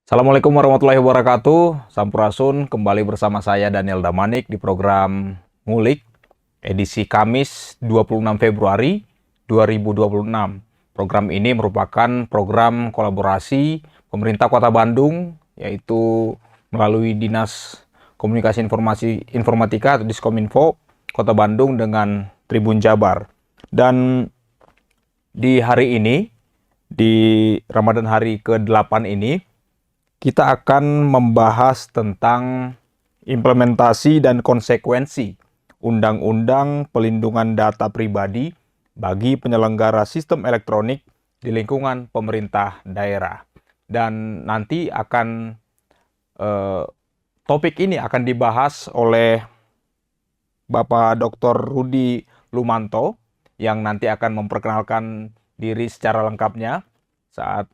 Assalamualaikum warahmatullahi wabarakatuh. Sampurasun, kembali bersama saya Daniel Damanik di program Ngulik edisi Kamis 26 Februari 2026. Program ini merupakan program kolaborasi pemerintah Kota Bandung, yaitu melalui Dinas Komunikasi Informatika atau Diskominfo Kota Bandung dengan Tribun Jabar. Dan di hari ini, di Ramadan hari ke-8 ini, kita akan membahas tentang implementasi dan konsekuensi Undang-Undang Pelindungan Data Pribadi bagi penyelenggara sistem elektronik di lingkungan pemerintah daerah. Dan nanti topik ini akan dibahas oleh Bapak Dr. Rudi Lumanto yang nanti akan memperkenalkan diri secara lengkapnya saat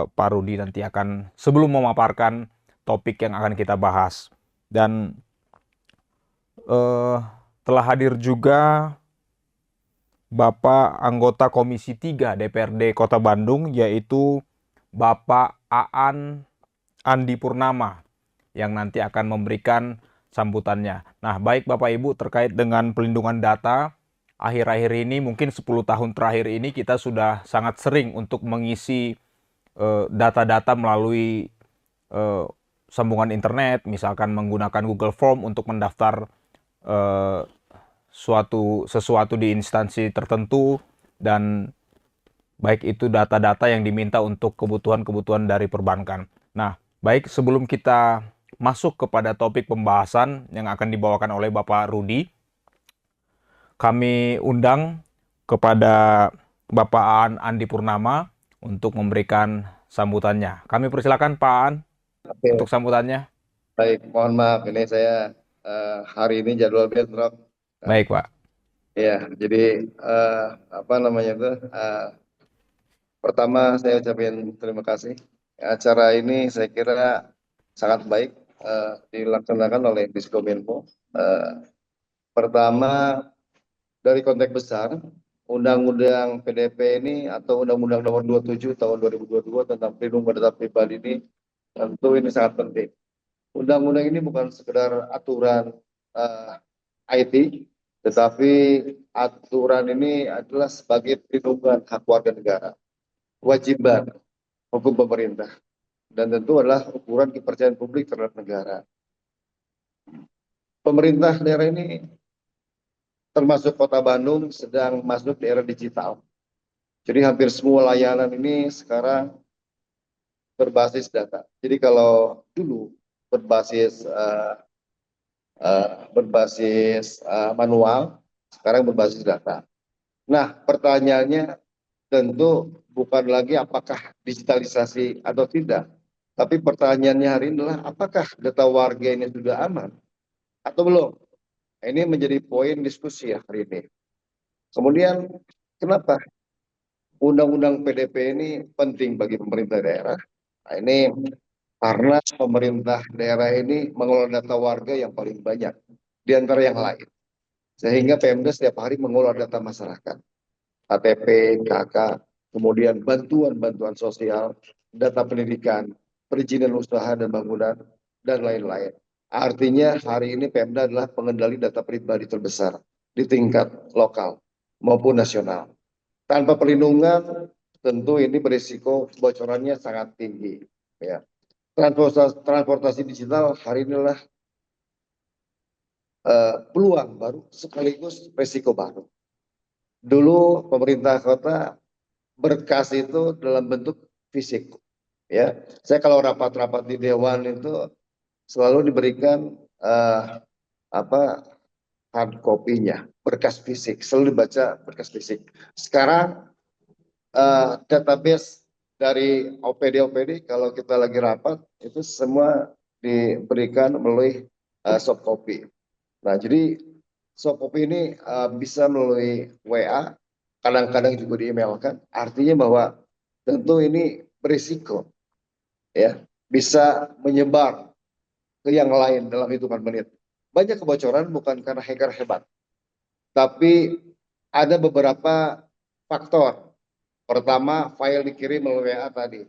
Pak Rudi nanti akan sebelum memaparkan topik yang akan kita bahas. Dan telah hadir juga Bapak anggota Komisi 3 DPRD Kota Bandung, yaitu Bapak Aan Andi Purnama yang nanti akan memberikan sambutannya. Nah, baik Bapak Ibu, terkait dengan pelindungan data, akhir-akhir ini mungkin 10 tahun terakhir ini kita sudah sangat sering untuk mengisi data-data melalui eh, sambungan internet, misalkan menggunakan Google Form untuk mendaftar eh, sesuatu di instansi tertentu, dan baik itu data-data yang diminta untuk kebutuhan-kebutuhan dari perbankan. Nah, baik sebelum kita masuk kepada topik pembahasan yang akan dibawakan oleh Bapak Rudi, kami undang kepada Bapak Aan Andi Purnama untuk memberikan sambutannya. Kami persilakan Pak Aan untuk Oke, sambutannya. baik. Mohon maaf, ini saya hari ini jadwal bentrok. Nah, Baik, Pak. ya, jadi eh, apa namanya itu? Pertama saya ucapin terima kasih. Acara ini saya kira sangat baik dilaksanakan oleh Diskominfo. Eh, Pertama dari konteks besar, Undang-Undang PDP ini atau Undang-Undang Nomor 27 Tahun 2022 tentang Perlindungan Data Pribadi ini tentu ini sangat penting. Undang-undang ini bukan sekedar aturan eh, IT, tetapi aturan ini adalah sebagai perlindungan hak warga negara, kewajiban hukum pemerintah, dan tentu adalah ukuran kepercayaan publik terhadap negara. Pemerintah daerah ini termasuk Kota Bandung sedang masuk di era digital. Jadi hampir semua layanan ini sekarang berbasis data. Jadi kalau dulu berbasis manual, sekarang berbasis data. Nah, pertanyaannya tentu bukan lagi apakah digitalisasi atau tidak, tapi pertanyaannya hari ini adalah apakah data warga ini sudah aman atau belum. Ini menjadi poin diskusi ya hari ini. Kemudian kenapa Undang-Undang PDP ini penting bagi pemerintah daerah? Nah, ini karena pemerintah daerah ini mengelola data warga yang paling banyak di antara yang lain. Sehingga Pemda setiap hari mengelola data masyarakat. KTP, KK, kemudian bantuan-bantuan sosial, data pendidikan, perizinan usaha dan bangunan, dan lain-lain. Artinya hari ini Pemda adalah pengendali data pribadi terbesar di tingkat lokal maupun nasional. Tanpa perlindungan, tentu ini berisiko bocorannya sangat tinggi. Ya. Transportasi digital hari ini adalah peluang baru sekaligus risiko baru. Dulu pemerintah kota berkas itu dalam bentuk fisik, ya. Saya kalau rapat-rapat di dewan itu selalu diberikan apa hard copy-nya, berkas fisik, selalu dibaca berkas fisik. Sekarang database dari OPD kalau kita lagi rapat itu semua diberikan melalui soft copy. Nah, jadi soft copy ini bisa melalui WA, kadang-kadang juga di-emailkan. Artinya bahwa tentu ini berisiko, ya, bisa menyebar ke yang lain dalam hitungan menit. Banyak kebocoran bukan karena hacker hebat, tapi ada beberapa faktor. Pertama, file dikirim melalui WA tadi.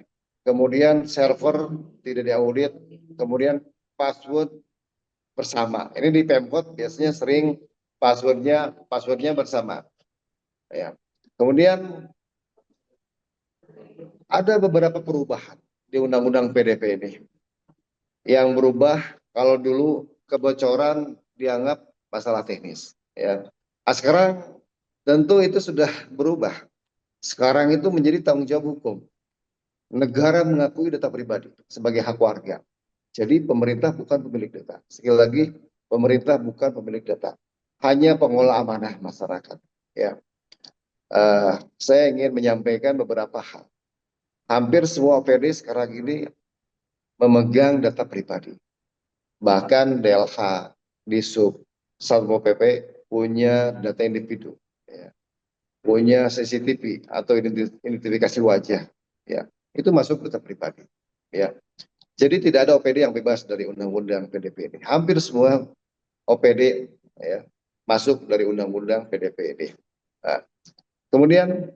kemudian server tidak diaudit, kemudian password bersama. Ini di Pemkot biasanya sering passwordnya bersama. Ya. Kemudian ada beberapa perubahan di Undang-Undang PDP ini. Yang berubah, kalau dulu kebocoran dianggap masalah teknis. Ya. Nah, sekarang tentu itu sudah berubah. Sekarang itu menjadi tanggung jawab hukum. Negara mengakui data pribadi sebagai hak warga. Jadi pemerintah bukan pemilik data. Sekali lagi, pemerintah bukan pemilik data. Hanya pengelola amanah masyarakat. Ya. Saya ingin menyampaikan beberapa hal. Hampir semua OPD sekarang ini memegang data pribadi. Bahkan DLH, Disub, Satpol PP punya data individu, ya. Punya CCTV atau identifikasi wajah, ya. Itu masuk data pribadi, ya. Jadi tidak ada OPD yang bebas dari Undang-Undang PDP ini. Hampir semua OPD, ya, masuk dari Undang-Undang PDP ini. Nah, kemudian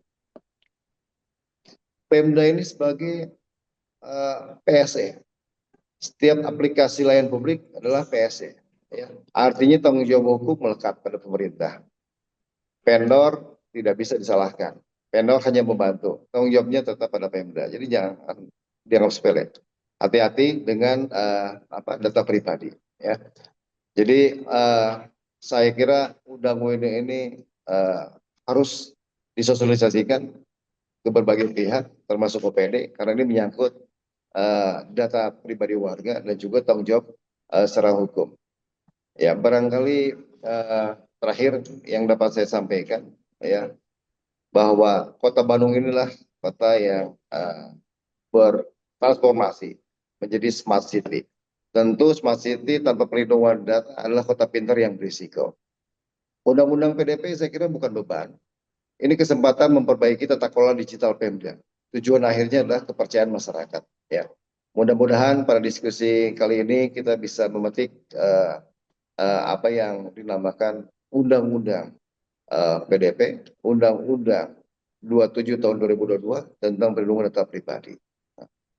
Pemda ini sebagai PSE. Setiap aplikasi layanan publik adalah PSE. Ya. Artinya tanggung jawab hukum melekat pada pemerintah. Vendor tidak bisa disalahkan. Vendor hanya membantu. Tanggung jawabnya tetap pada Pemda. Jadi jangan dianggap sepele. Hati-hati dengan data pribadi. Ya. Jadi saya kira undang-undang ini harus disosialisasikan ke berbagai pihak, termasuk OPD, karena ini menyangkut data pribadi warga dan juga tanggung jawab secara hukum. Ya, barangkali terakhir yang dapat saya sampaikan, ya, bahwa Kota Bandung inilah kota yang bertransformasi menjadi smart city. Tentu smart city tanpa perlindungan data adalah kota pintar yang berisiko. Undang-undang PDP saya kira bukan beban. Ini kesempatan memperbaiki tata kelola digital Pemda. Tujuan akhirnya adalah kepercayaan masyarakat. Ya, mudah-mudahan pada diskusi kali ini kita bisa memetik apa yang dinamakan Undang-Undang PDP, Undang-Undang 27 tahun 2022 tentang perlindungan data pribadi.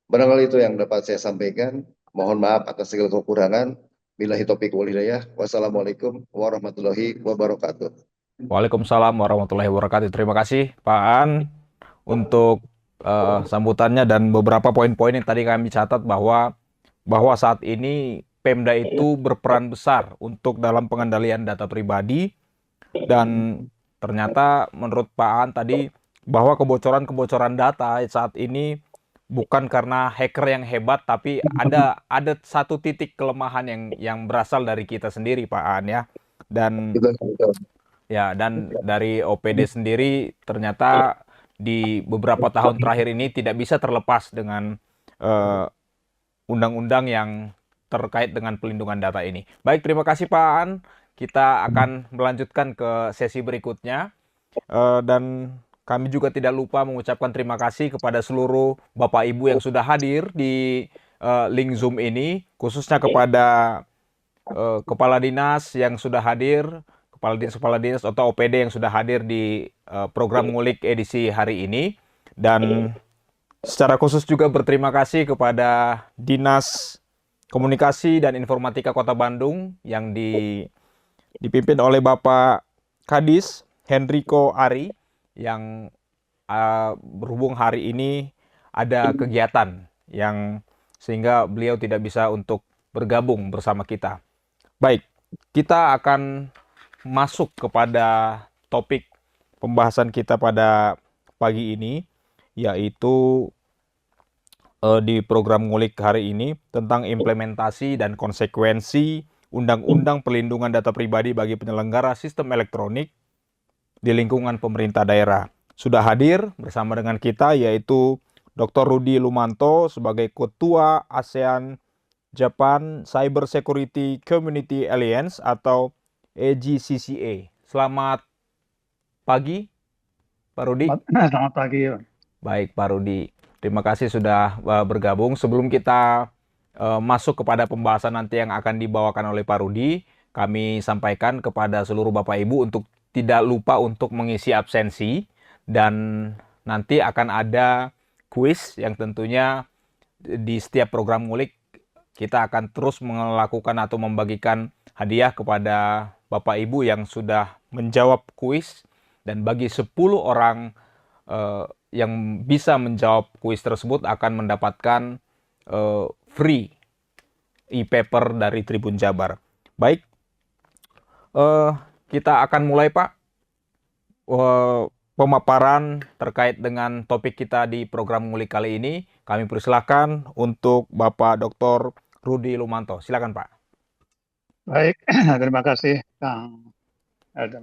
Barangkali itu yang dapat saya sampaikan. Mohon maaf atas segala kekurangan. Billahi taufiq wal hidayah. Wassalamualaikum warahmatullahi wabarakatuh. Waalaikumsalam warahmatullahi wabarakatuh. Terima kasih Pak Aan untuk sambutannya dan beberapa poin-poin yang tadi kami catat bahwa saat ini Pemda itu berperan besar untuk dalam pengendalian data pribadi, dan ternyata menurut Pak Aan tadi bahwa kebocoran-kebocoran data saat ini bukan karena hacker yang hebat, tapi ada satu titik kelemahan yang berasal dari kita sendiri Pak Aan, ya. Dan dan dari OPD sendiri ternyata di beberapa tahun terakhir ini tidak bisa terlepas dengan undang-undang yang terkait dengan pelindungan data ini. Baik, terima kasih Pak Aan. Kita akan melanjutkan ke sesi berikutnya. Dan kami juga tidak lupa mengucapkan terima kasih kepada seluruh Bapak Ibu yang sudah hadir di link Zoom ini, khususnya kepada Kepala Dinas yang sudah hadir, Kepala Dinas atau OPD yang sudah hadir di program ngulik edisi hari ini. Dan secara khusus juga berterima kasih kepada Dinas Komunikasi dan Informatika Kota Bandung yang dipimpin oleh Bapak Kadis Henrico Ari, yang berhubung hari ini ada kegiatan yang sehingga beliau tidak bisa untuk bergabung bersama kita. Baik, kita akan masuk kepada topik pembahasan kita pada pagi ini, yaitu di program ngulik hari ini tentang implementasi dan konsekuensi Undang-Undang Perlindungan Data Pribadi bagi penyelenggara sistem elektronik di lingkungan pemerintah daerah. Sudah hadir bersama dengan kita yaitu Dr. Rudy Lumanto sebagai Ketua ASEAN Japan Cyber Security Community Alliance atau AGCCA. Selamat pagi, Pak Rudy. Selamat pagi. Baik, Pak Rudy. Terima kasih sudah bergabung. Sebelum kita masuk kepada pembahasan nanti yang akan dibawakan oleh Pak Rudy, kami sampaikan kepada seluruh Bapak Ibu untuk tidak lupa untuk mengisi absensi, dan nanti akan ada kuis yang tentunya di setiap program ngulik kita akan terus melakukan atau membagikan hadiah kepada Bapak Ibu yang sudah menjawab kuis, dan bagi 10 orang yang bisa menjawab kuis tersebut akan mendapatkan free e-paper dari Tribun Jabar. Baik, eh, kita akan mulai Pak pemaparan terkait dengan topik kita di program ngulik kali ini. Kami persilahkan untuk Bapak Dr. Rudi Lumanto. Silakan Pak. Baik, terima kasih Kang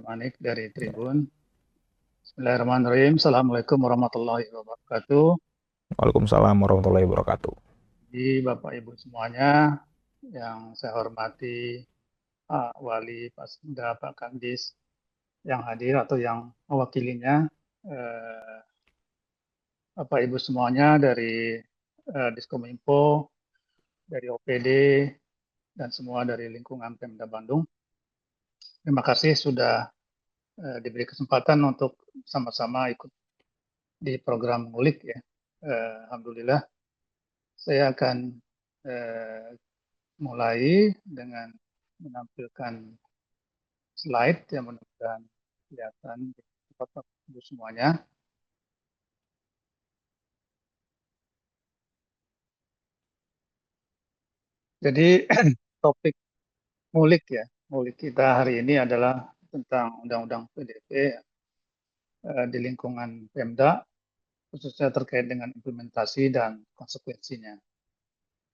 Manik dari Tribun. Bismillahirrahmanirrahim. Assalamualaikum warahmatullahi wabarakatuh. Waalaikumsalam warahmatullahi wabarakatuh. Di Bapak Ibu semuanya yang saya hormati, Pak Wali, Pak Sekda, Pak Kandis yang hadir atau yang mewakilinya, Bapak Ibu semuanya dari Diskominfo, dari OPD, dan semua dari lingkungan Pemda Bandung. Terima kasih sudah diberi kesempatan untuk sama-sama ikut di program ngulik ya. Alhamdulillah saya akan mulai dengan menampilkan slide yang mudah-mudahan kelihatan di Bapak Ibu semuanya. Jadi topik ngulik ya, ngulik kita hari ini adalah tentang Undang-Undang PDP di lingkungan Pemda, khususnya terkait dengan implementasi dan konsekuensinya.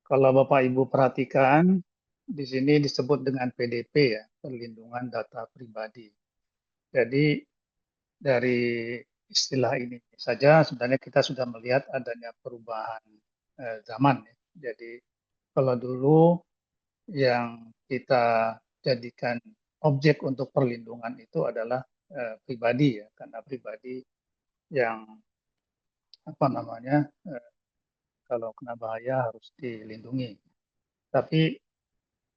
Kalau Bapak Ibu perhatikan, di sini disebut dengan PDP ya, perlindungan data pribadi. Jadi dari istilah ini saja sebenarnya kita sudah melihat adanya perubahan zaman. Ya. Jadi kalau dulu yang kita jadikan objek untuk perlindungan itu adalah pribadi ya, karena pribadi yang kalau kena bahaya harus dilindungi. Tapi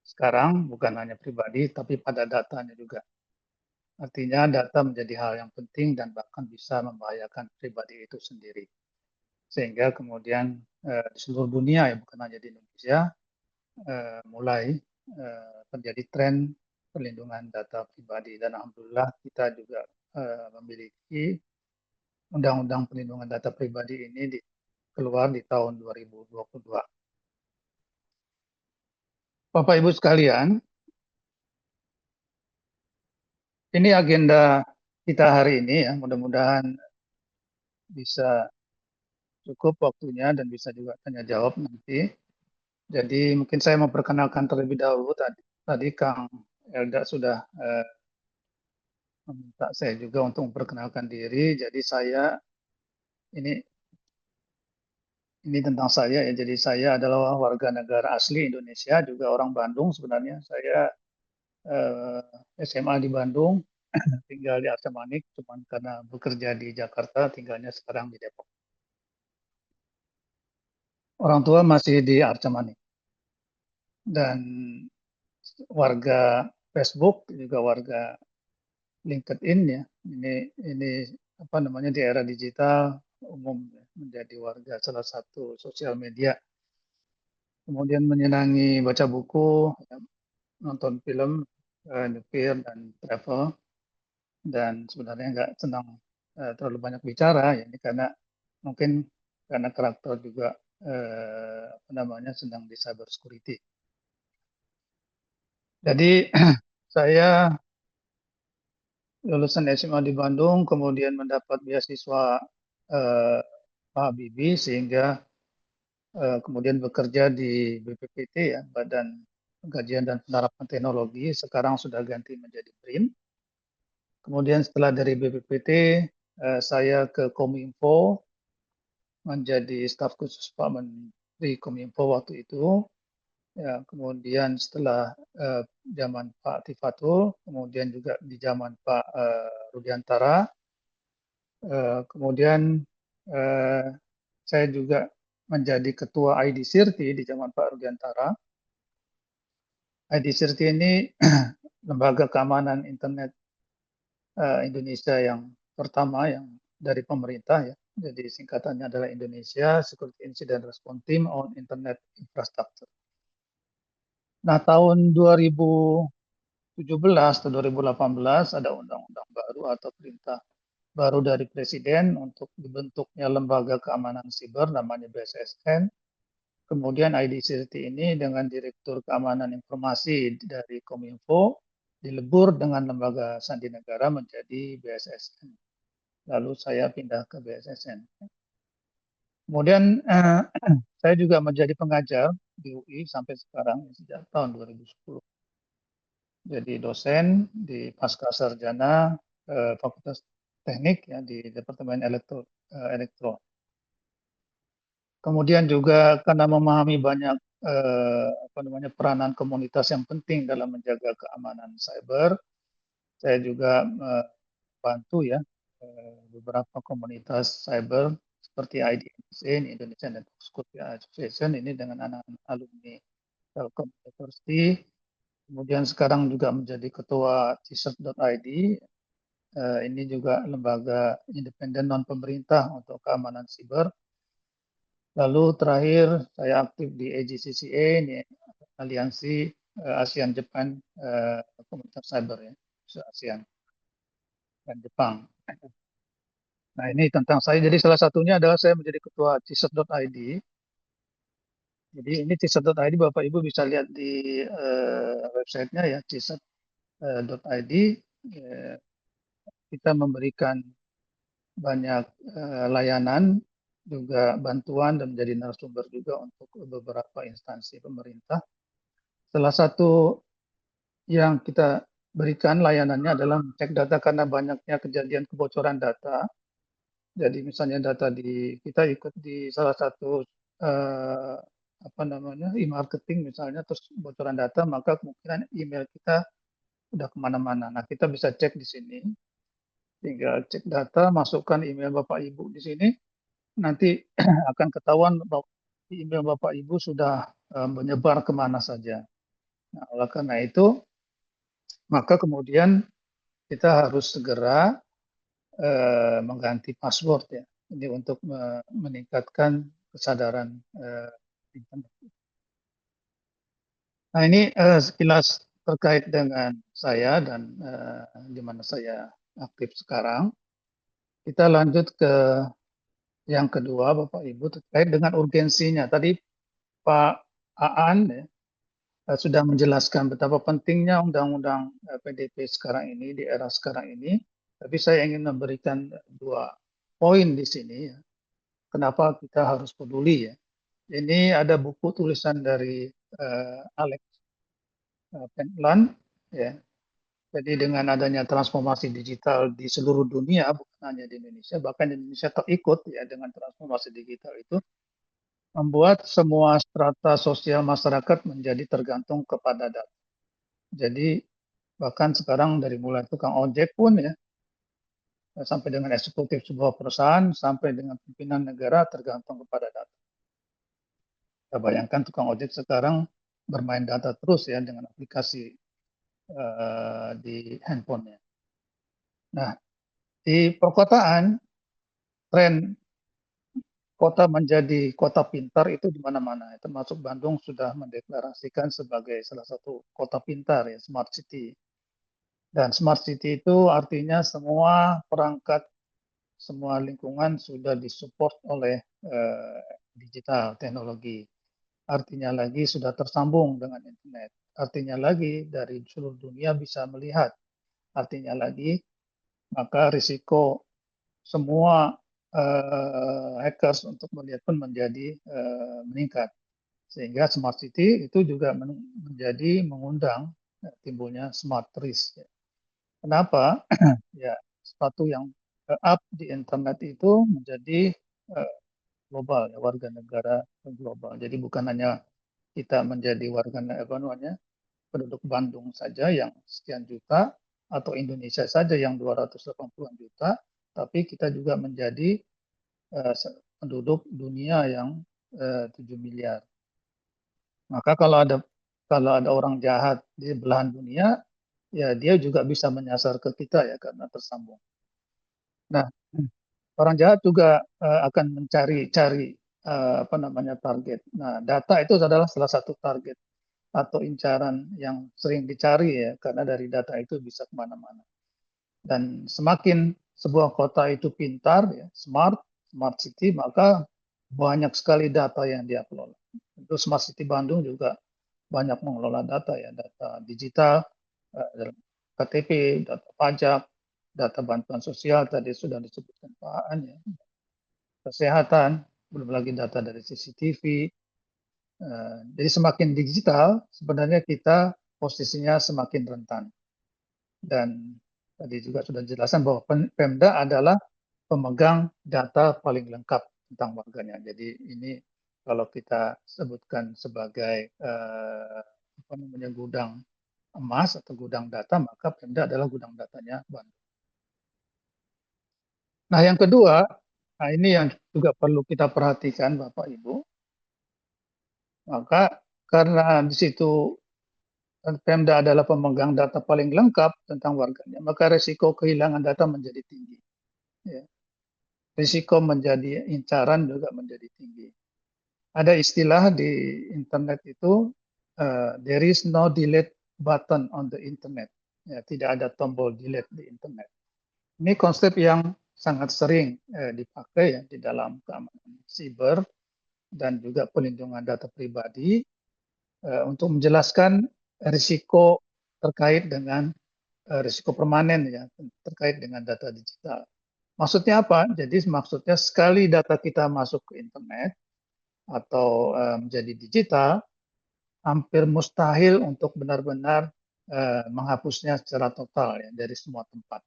sekarang bukan hanya pribadi, tapi pada datanya juga. Artinya data menjadi hal yang penting dan bahkan bisa membahayakan pribadi itu sendiri. Sehingga kemudian di seluruh dunia, ya bukan hanya di Indonesia, mulai terjadi tren perlindungan data pribadi. Dan alhamdulillah kita juga memiliki Undang-Undang Perlindungan Data Pribadi ini keluar di tahun 2022. Bapak Ibu sekalian, ini agenda kita hari ini ya, mudah-mudahan bisa cukup waktunya dan bisa juga tanya jawab nanti. Jadi mungkin saya memperkenalkan terlebih dahulu tadi Kang Elda sudah meminta saya juga untuk memperkenalkan diri. Jadi saya ini tentang saya ya. Jadi saya adalah warga negara asli Indonesia, juga orang Bandung sebenarnya. Saya SMA di Bandung, tinggal di Arca Manik, cuman karena bekerja di Jakarta, tinggalnya sekarang di Depok. Orang tua masih di Arca Manik. Dan warga Facebook, juga warga LinkedIn ya. Ini di era digital umum ya, menjadi warga salah satu sosial media. Kemudian menyenangi baca buku, ya, nonton film, nyupir dan travel. Dan sebenarnya nggak senang terlalu banyak bicara ya, ini mungkin karena karakter juga sedang di cyber security. Jadi saya lulusan SMA di Bandung, kemudian mendapat beasiswa Pak Habibie, sehingga kemudian bekerja di BPPT ya, Badan Pengkajian dan Penerapan Teknologi, sekarang sudah ganti menjadi BRIN. Kemudian setelah dari BPPT, saya ke Kominfo, menjadi staf khusus Pak Menteri Kominfo waktu itu. Ya, kemudian setelah zaman Pak Tifatul, kemudian juga di zaman Pak Rudiantara, kemudian saya juga menjadi ketua ID Sirti di zaman Pak Rudiantara. ID Sirti ini lembaga keamanan internet Indonesia yang pertama yang dari pemerintah ya. Jadi singkatannya adalah Indonesia Security Incident Response Team on Internet Infrastructure. Nah, tahun 2017 atau 2018 ada undang-undang baru atau perintah baru dari Presiden untuk dibentuknya lembaga keamanan siber namanya BSSN. Kemudian ID Security ini dengan Direktur Keamanan Informasi dari Kominfo dilebur dengan lembaga sandi negara menjadi BSSN. Lalu saya pindah ke BSSN. Kemudian saya juga menjadi pengajar di UI sampai sekarang sejak tahun 2010. Jadi dosen di Pasca Sarjana Fakultas Teknik ya di Departemen Elektro. Kemudian juga karena memahami banyak peranan komunitas yang penting dalam menjaga keamanan cyber, saya juga bantu ya beberapa komunitas cyber seperti IDMC, Indonesian Network Security Association ini dengan anak-anak alumni Telkom University. Kemudian sekarang juga menjadi ketua CISERT.id. Ini juga lembaga independen non pemerintah untuk keamanan siber. Lalu terakhir saya aktif di AGCCA, ini aliansi ASEAN Jepang komunitas cyber ya, ASEAN dan Jepang. Nah ini tentang saya, jadi salah satunya adalah saya menjadi ketua CISERT.id. Jadi ini CISERT.id Bapak Ibu bisa lihat di websitenya ya, CISERT.id. Kita memberikan banyak layanan, juga bantuan dan menjadi narasumber juga untuk beberapa instansi pemerintah. Salah satu yang kita berikan layanannya adalah cek data karena banyaknya kejadian kebocoran data. Jadi misalnya data kita ikut di salah satu e-marketing misalnya, terus bocoran data, maka kemungkinan email kita udah kemana-mana. Nah kita bisa cek di sini, tinggal cek data, masukkan email Bapak Ibu di sini, nanti akan ketahuan email Bapak Ibu sudah menyebar kemana saja. Nah, oleh karena itu, maka kemudian kita harus segera mengganti password ya. Ini untuk meningkatkan kesadaran internet. Nah ini sekilas terkait dengan saya dan di mana saya aktif sekarang. Kita lanjut ke yang kedua, Bapak Ibu, terkait dengan urgensinya. Tadi Pak Aan ya, sudah menjelaskan betapa pentingnya undang-undang PDP sekarang ini, di era sekarang ini. Tapi saya ingin memberikan 2 poin di sini ya. Kenapa kita harus peduli ya. Ini ada buku tulisan dari Alex Pentland ya. Jadi dengan adanya transformasi digital di seluruh dunia, bukan hanya di Indonesia, bahkan Indonesia terikut ya dengan transformasi digital itu, membuat semua strata sosial masyarakat menjadi tergantung kepada data. Jadi bahkan sekarang dari mulai tukang ojek pun ya, sampai dengan eksekutif sebuah perusahaan, sampai dengan pimpinan negara tergantung kepada data. Kita bayangkan tukang ojek sekarang bermain data terus ya dengan aplikasi di handphonenya. Nah, di perkotaan, tren kota menjadi kota pintar itu di mana-mana. Termasuk Bandung sudah mendeklarasikan sebagai salah satu kota pintar ya, smart city. Dan smart city itu artinya semua perangkat, semua lingkungan sudah disupport oleh digital teknologi. Artinya lagi sudah tersambung dengan internet. Artinya lagi dari seluruh dunia bisa melihat. Artinya lagi maka risiko semua hackers untuk melihat pun menjadi meningkat. Sehingga smart city itu juga menjadi mengundang timbulnya smart risk. Kenapa? Ya, sesuatu yang up di internet itu menjadi global, ya, warga negara global. Jadi bukan hanya kita menjadi warga negara penduduk Bandung saja yang sekian juta, atau Indonesia saja yang 280-an juta, tapi kita juga menjadi penduduk dunia yang 7 miliar. Maka kalau ada orang jahat di belahan dunia, ya dia juga bisa menyasar ke kita ya karena tersambung. Nah, orang jahat juga akan mencari-cari apa namanya target. Nah, data itu adalah salah satu target atau incaran yang sering dicari ya, karena dari data itu bisa kemana-mana. Dan semakin sebuah kota itu pintar, ya, smart city, maka banyak sekali data yang dia kelola. Tentu Smart City Bandung juga banyak mengelola data ya, data digital, KTP, data pajak, data bantuan sosial tadi sudah disebutkan Pak Aan ya, kesehatan, belum lagi data dari CCTV. Jadi semakin digital sebenarnya kita posisinya semakin rentan. Dan tadi juga sudah dijelaskan bahwa Pemda adalah pemegang data paling lengkap tentang warganya. Jadi ini kalau kita sebutkan sebagai apa namanya gudang emas atau gudang data, maka Pemda adalah gudang datanya Bandung. Nah, yang kedua, nah ini yang juga perlu kita perhatikan Bapak Ibu, maka karena di situ Pemda adalah pemegang data paling lengkap tentang warganya, maka risiko kehilangan data menjadi tinggi. Ya. Risiko menjadi incaran juga menjadi tinggi. Ada istilah di internet itu, there is no delete button on the internet. Ya, tidak ada tombol delete di internet. Ini konsep yang sangat sering dipakai ya di dalam keamanan siber dan juga pelindungan data pribadi untuk menjelaskan risiko terkait dengan risiko permanen ya terkait dengan data digital. Maksudnya apa? Jadi maksudnya sekali data kita masuk ke internet atau menjadi digital, hampir mustahil untuk benar-benar menghapusnya secara total ya dari semua tempat.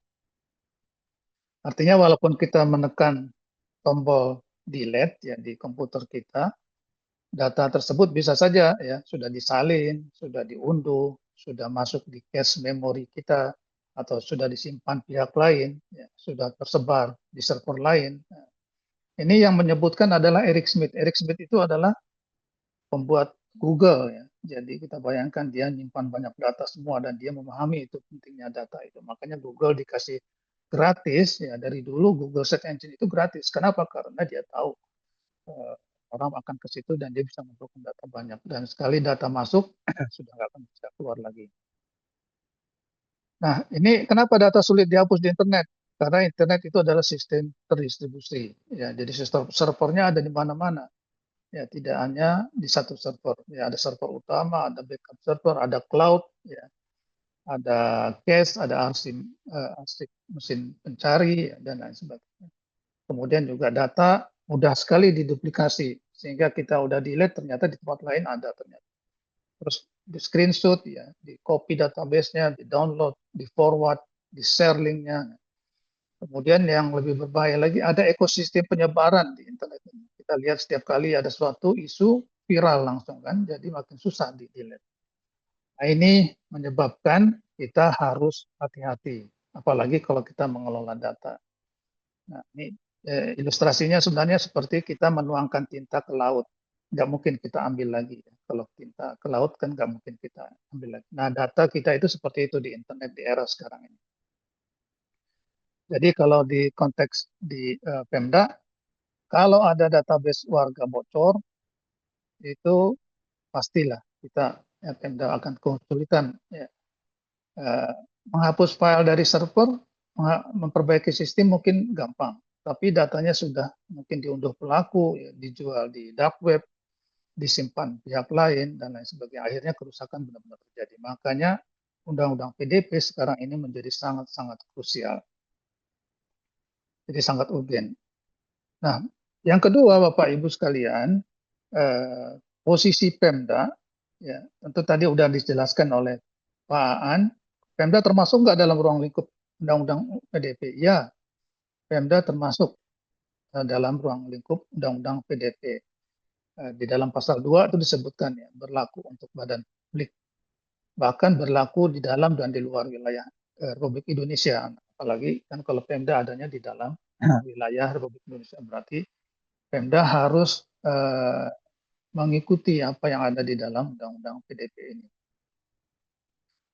Artinya walaupun kita menekan tombol delete ya di komputer kita, data tersebut bisa saja ya sudah disalin, sudah diunduh, sudah masuk di cache memori kita atau sudah disimpan pihak lain, ya, sudah tersebar di server lain. Nah, ini yang menyebutkan adalah Eric Schmidt. Eric Schmidt itu adalah pembuat Google ya. Jadi kita bayangkan dia nyimpan banyak data semua dan dia memahami itu pentingnya data itu. Makanya Google dikasih gratis ya, dari dulu Google Search Engine itu gratis. Kenapa? Karena dia tahu orang akan ke situ dan dia bisa mengumpulkan data banyak. Dan sekali data masuk sudah nggak akan bisa keluar lagi. Nah, ini kenapa data sulit dihapus di internet? Karena internet itu adalah sistem terdistribusi. Ya, jadi sistem servernya ada di mana-mana. Ya, tidak hanya di satu server. Ya, ada server utama, ada backup server, ada cloud, ya, ada cache, ada arsip mesin pencari, ya, dan lain sebagainya. Kemudian juga data mudah sekali diduplikasi, sehingga kita udah delete, ternyata di tempat lain ada ternyata. Terus di screenshot, ya, di copy database-nya, di download, di forward, di share link-nya. Kemudian yang lebih berbahaya lagi, ada ekosistem penyebaran di internet ini. Kita lihat setiap kali ada suatu isu viral langsung kan, jadi makin susah di delete. Nah, ini menyebabkan kita harus hati-hati, apalagi kalau kita mengelola data. Nah, ini ilustrasinya sebenarnya seperti kita menuangkan tinta ke laut. Nggak mungkin kita ambil lagi. Kalau tinta ke laut kan nggak mungkin kita ambil lagi. Nah, data kita itu seperti itu di internet di era sekarang ini. Jadi kalau di konteks di Pemda, kalau ada database warga bocor, itu pastilah kita ya, Pemda akan kesulitan ya, menghapus file dari server, memperbaiki sistem mungkin gampang, tapi datanya sudah mungkin diunduh pelaku, ya, dijual di dark web, disimpan pihak lain dan lain sebagainya. Akhirnya kerusakan benar-benar terjadi. Makanya Undang-Undang PDP sekarang ini menjadi sangat-sangat krusial. Jadi sangat urgen. Nah, yang kedua Bapak Ibu sekalian, posisi Pemda, ya, tentu tadi sudah dijelaskan oleh Pak Aan, Pemda termasuk nggak dalam ruang lingkup Undang-Undang PDP? Ya, Pemda termasuk dalam ruang lingkup Undang-Undang PDP. Di dalam pasal 2 itu disebutkan ya, berlaku untuk badan publik. Bahkan berlaku di dalam dan di luar wilayah Republik Indonesia. Apalagi kan kalau Pemda adanya di dalam wilayah Republik Indonesia, berarti Pemda harus mengikuti apa yang ada di dalam Undang-Undang PDP ini.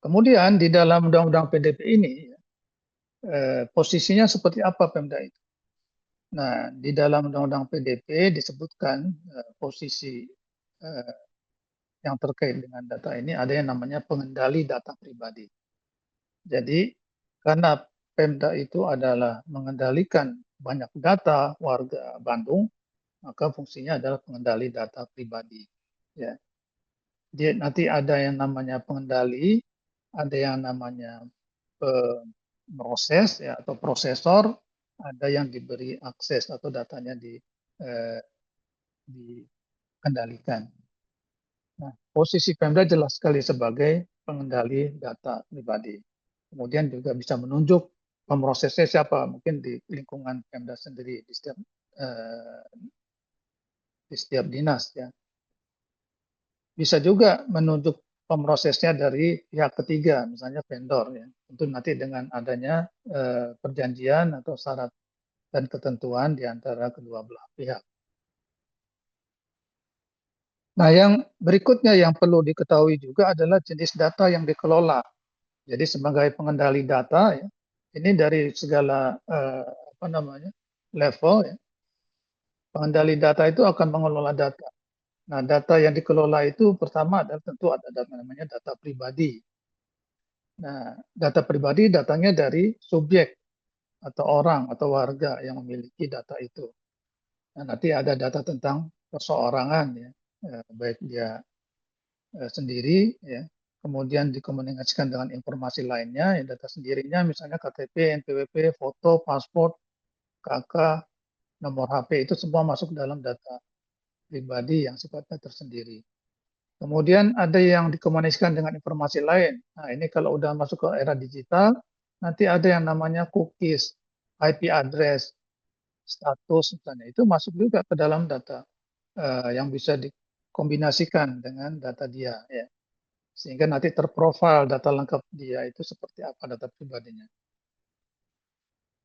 Kemudian di dalam Undang-Undang PDP ini, posisinya seperti apa Pemda itu? Nah, di dalam Undang-Undang PDP disebutkan posisi yang terkait dengan data ini ada yang namanya pengendali data pribadi. Jadi, karena Pemda itu adalah mengendalikan banyak data warga Bandung, maka fungsinya adalah pengendali data pribadi. Ya. Jadi nanti ada yang namanya pengendali, ada yang namanya proses ya atau prosesor, ada yang diberi akses atau datanya dikendalikan. Nah, posisi Pemda jelas sekali sebagai pengendali data pribadi. Kemudian juga bisa menunjuk pemrosesnya siapa, mungkin di lingkungan Pemda sendiri di setiap dinas ya. Bisa juga menunjuk pemrosesnya dari pihak ketiga, misalnya vendor ya. Tentu nanti dengan adanya perjanjian atau syarat dan ketentuan di antara kedua belah pihak. Nah, yang berikutnya yang perlu diketahui juga adalah jenis data yang dikelola. Jadi sebagai pengendali data, ya, ini dari segala level, ya, pengendali data itu akan mengelola data. Nah, data yang dikelola itu pertama adalah tentu ada data namanya data pribadi. Nah, data pribadi datangnya dari subjek atau orang atau warga yang memiliki data itu. Nah, nanti ada data tentang perseorangan, ya, baik dia sendiri, ya, kemudian dikomunikasikan dengan informasi lainnya, ya, data sendirinya misalnya KTP, NPWP, foto, paspor, KK, nomor HP itu semua masuk dalam data pribadi yang sifatnya tersendiri. Kemudian ada yang dikomunikasikan dengan informasi lain. Nah, ini kalau udah masuk ke era digital, nanti ada yang namanya cookies, IP address, status misalnya. Itu masuk juga ke dalam data yang bisa dikombinasikan dengan data dia, ya. Sehingga nanti terprofil data lengkap dia itu seperti apa data pribadinya.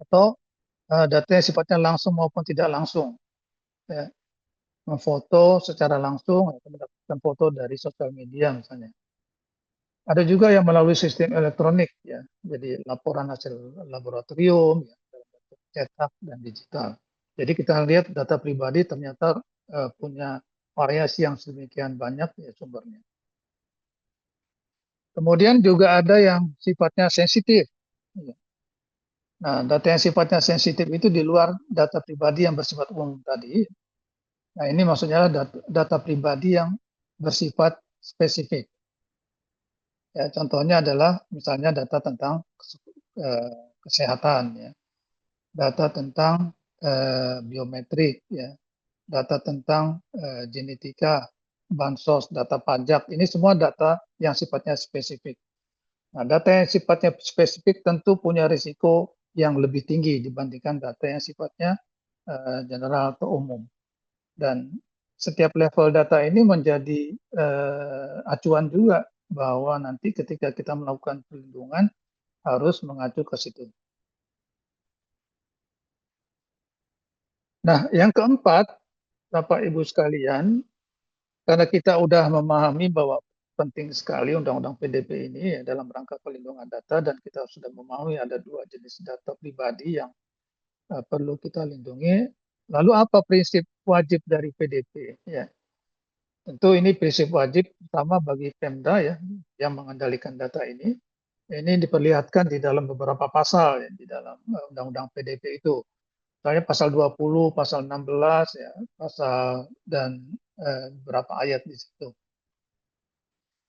Atau data yang sifatnya langsung maupun tidak langsung. Ya. Memfoto secara langsung atau mendapatkan foto dari sosial media misalnya. Ada juga yang melalui sistem elektronik ya, jadi laporan hasil laboratorium ya, dalam bentuk cetak dan digital. Jadi kita lihat data pribadi ternyata punya variasi yang sedemikian banyak ya sumbernya. Kemudian juga ada yang sifatnya sensitif. Nah, data yang sifatnya sensitif itu di luar data pribadi yang bersifat umum tadi. Nah, ini maksudnya data pribadi yang bersifat spesifik. Ya, contohnya adalah misalnya data tentang kesehatan, ya, data tentang biometrik, ya, data tentang genetika, bansos, data pajak. Ini semua data yang sifatnya spesifik. Nah, data yang sifatnya spesifik tentu punya risiko yang lebih tinggi dibandingkan data yang sifatnya general atau umum. Dan setiap level data ini menjadi acuan juga bahwa nanti ketika kita melakukan perlindungan harus mengacu ke situ. Nah, yang keempat, Bapak Ibu sekalian, karena kita sudah memahami bahwa penting sekali Undang-Undang PDP ini ya, dalam rangka perlindungan data dan kita sudah memahami ada dua jenis data pribadi yang perlu kita lindungi. Lalu apa prinsip wajib dari PDP? Ya, tentu ini prinsip wajib pertama bagi Pemda ya yang mengendalikan data ini. Ini diperlihatkan di dalam beberapa pasal ya, di dalam Undang-Undang PDP itu. Misalnya pasal 20, pasal 16 ya, pasal dan beberapa ayat di situ.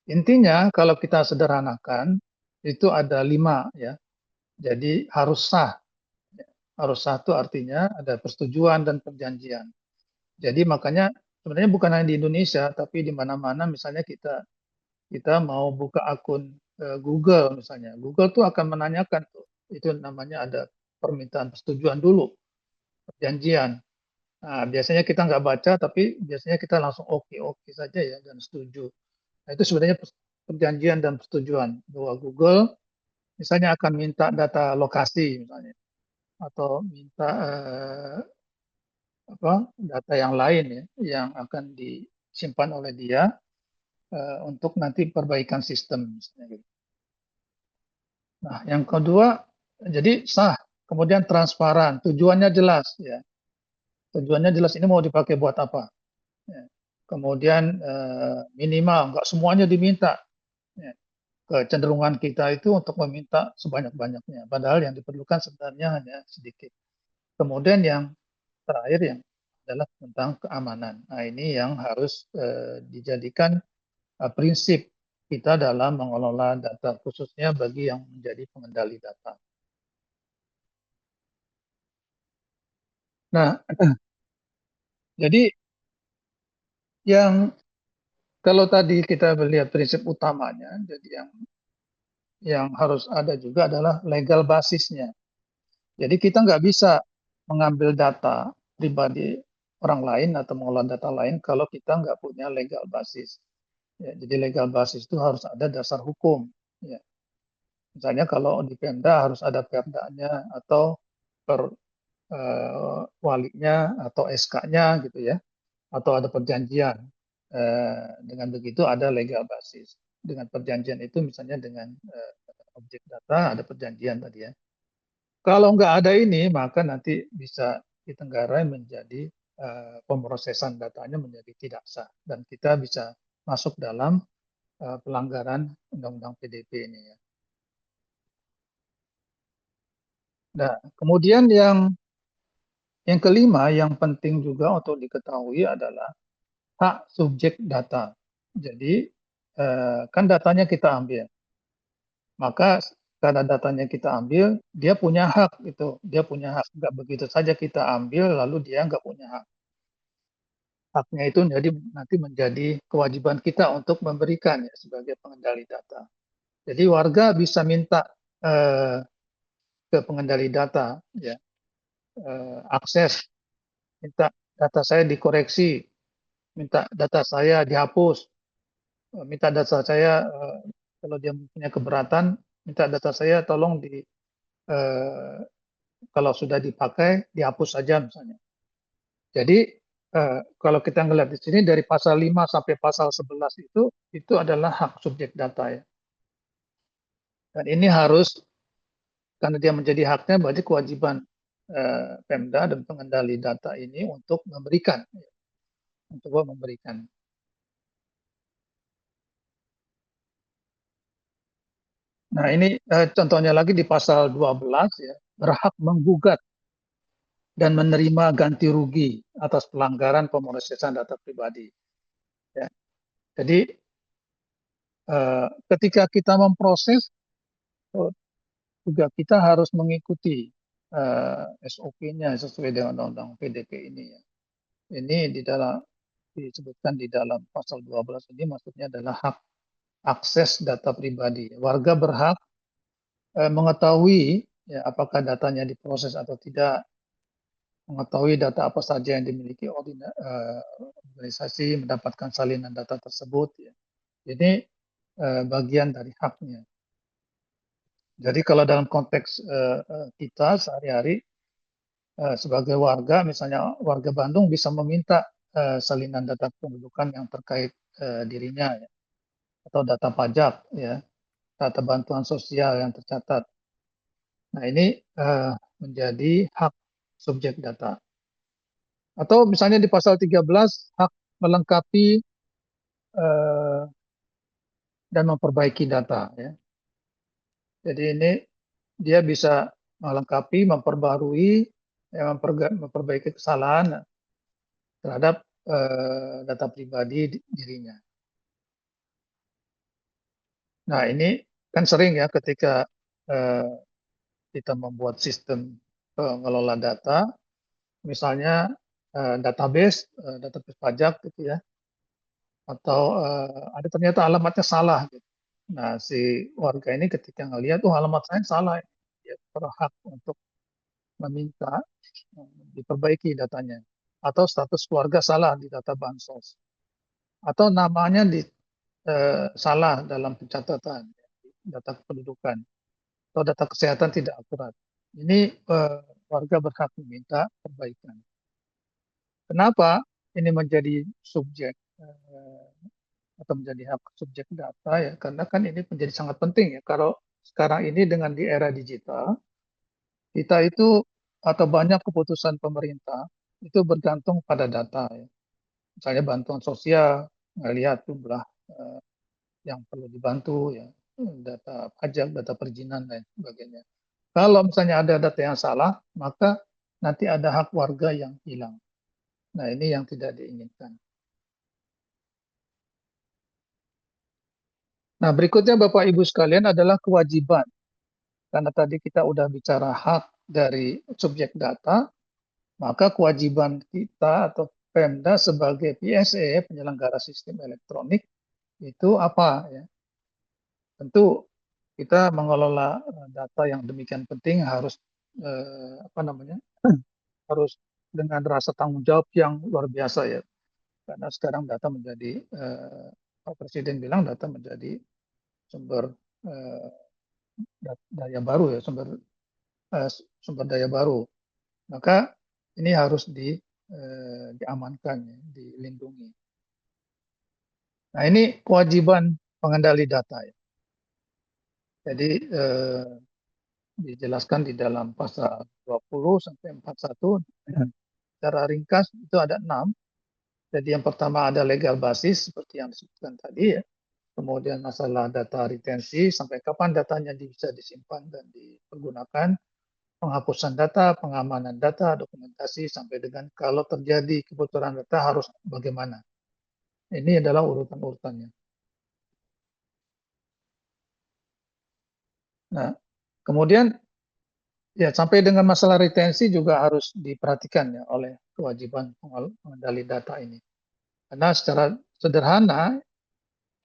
Intinya kalau kita sederhanakan itu ada 5 ya. Jadi harus sah. Harus sah itu artinya ada persetujuan dan perjanjian. Jadi makanya sebenarnya bukan hanya di Indonesia, tapi di mana-mana misalnya kita mau buka akun Google misalnya. Google tuh akan menanyakan tuh, itu namanya ada permintaan persetujuan dulu, perjanjian. Nah, biasanya kita nggak baca, tapi biasanya kita langsung oke saja ya dan setuju. Nah, itu sebenarnya perjanjian dan persetujuan bahwa Google misalnya akan minta data lokasi misalnya atau minta data yang lain ya yang akan disimpan oleh dia untuk nanti perbaikan sistem misalnya gitu. Nah, yang kedua jadi sah, kemudian transparan, tujuannya jelas ya. Tujuannya jelas ini mau dipakai buat apa. Ya. Kemudian minimal nggak semuanya diminta. Ya. Kecenderungan kita itu untuk meminta sebanyak-banyaknya, padahal yang diperlukan sebenarnya hanya sedikit. Kemudian yang terakhir yang adalah tentang keamanan. Nah, ini yang harus dijadikan prinsip kita dalam mengelola data, khususnya bagi yang menjadi pengendali data. Nah, jadi yang kalau tadi kita melihat prinsip utamanya, jadi yang harus ada juga adalah legal basisnya. Jadi kita nggak bisa mengambil data pribadi orang lain atau mengolah data lain kalau kita nggak punya legal basis. Ya, jadi legal basis itu harus ada dasar hukum. Ya. Misalnya kalau di Pemda harus ada perdanya atau per walinya atau SK-nya gitu ya, atau ada perjanjian. Dengan begitu ada legal basis. Dengan perjanjian itu misalnya dengan objek data ada perjanjian tadi ya. Kalau nggak ada ini, maka nanti bisa ditenggarai menjadi pemrosesan datanya menjadi tidak sah dan kita bisa masuk dalam pelanggaran Undang-Undang PDP ini ya. Nah, kemudian yang kelima yang penting juga untuk diketahui adalah hak subjek data. Jadi kan datanya kita ambil, maka karena datanya kita ambil, dia punya hak itu, dia punya hak. Nggak begitu saja kita ambil lalu dia nggak punya hak. Haknya itu jadi nanti menjadi kewajiban kita untuk memberikan ya sebagai pengendali data. Jadi warga bisa minta ke pengendali data ya akses, minta data saya dikoreksi, minta data saya dihapus, minta data saya kalau dia punya keberatan, minta data saya tolong kalau sudah dipakai dihapus saja misalnya. Jadi kalau kita ngelihat di sini dari pasal 5 sampai pasal 11 itu adalah hak subjek data ya. Dan ini harus karena dia menjadi haknya berarti kewajiban Pemda dan pengendali data ini untuk memberikan. Nah, ini contohnya lagi di pasal 12 ya, berhak menggugat dan menerima ganti rugi atas pelanggaran pemrosesan data pribadi. Ya. Jadi ketika kita memproses juga kita harus mengikuti SOP-nya sesuai dengan Undang-Undang PDP ini ya. Ini disebutkan di dalam pasal 12 ini maksudnya adalah hak akses data pribadi. Warga berhak mengetahui ya, apakah datanya diproses atau tidak, mengetahui data apa saja yang dimiliki organisasi, mendapatkan salinan data tersebut. Ya. Ini bagian dari haknya. Jadi kalau dalam konteks kita sehari-hari sebagai warga, misalnya warga Bandung bisa meminta salinan data kependudukan yang terkait dirinya, ya, atau data pajak, ya, data bantuan sosial yang tercatat. Nah ini menjadi hak subjek data. Atau misalnya di pasal 13 hak melengkapi dan memperbaiki data. Ya. Jadi ini dia bisa melengkapi, memperbarui, ya, memperbaiki kesalahan terhadap data pribadi dirinya. Nah ini kan sering ya ketika kita membuat sistem pengelola data, misalnya database pajak gitu ya, atau ada ternyata alamatnya salah. Gitu. Nah si warga ini ketika ngelihat, oh alamat saya salah, dia berhak untuk meminta diperbaiki datanya. Atau status keluarga salah di data bansos. Atau namanya salah dalam pencatatan data kependudukan. Atau data kesehatan tidak akurat. Ini warga berhak meminta perbaikan. Kenapa ini menjadi subjek atau menjadi hak subjek data ya? Karena kan ini menjadi sangat penting ya. Kalau sekarang ini dengan di era digital, kita itu atau banyak keputusan pemerintah itu bergantung pada data ya. Misalnya bantuan sosial, lihat jumlah yang perlu dibantu ya, data pajak, data perizinan dan sebagainya. Kalau misalnya ada data yang salah, maka nanti ada hak warga yang hilang. Nah, ini yang tidak diinginkan. Nah, berikutnya Bapak Ibu sekalian adalah kewajiban. Karena tadi kita udah bicara hak dari subjek data, maka kewajiban kita atau Pemda sebagai PSE, penyelenggara sistem elektronik, itu apa ya? Tentu kita mengelola data yang demikian penting harus harus dengan rasa tanggung jawab yang luar biasa ya. Karena sekarang data menjadi Pak Presiden bilang data menjadi sumber eh, daya baru ya, sumber daya baru. Maka ini harus diamankan ya, dilindungi. Nah, ini kewajiban pengendali data ya. Jadi dijelaskan di dalam pasal 20 sampai 41. Secara ringkas itu ada 6. Jadi yang pertama ada legal basis seperti yang disebutkan tadi ya. Kemudian masalah data retensi, sampai kapan datanya bisa disimpan dan dipergunakan, penghapusan data, pengamanan data, dokumentasi, sampai dengan kalau terjadi kebocoran data harus bagaimana. Ini adalah urutan-urutannya. Nah, kemudian ya sampai dengan masalah retensi juga harus diperhatikan ya oleh kewajiban pengendali data ini. Karena secara sederhana,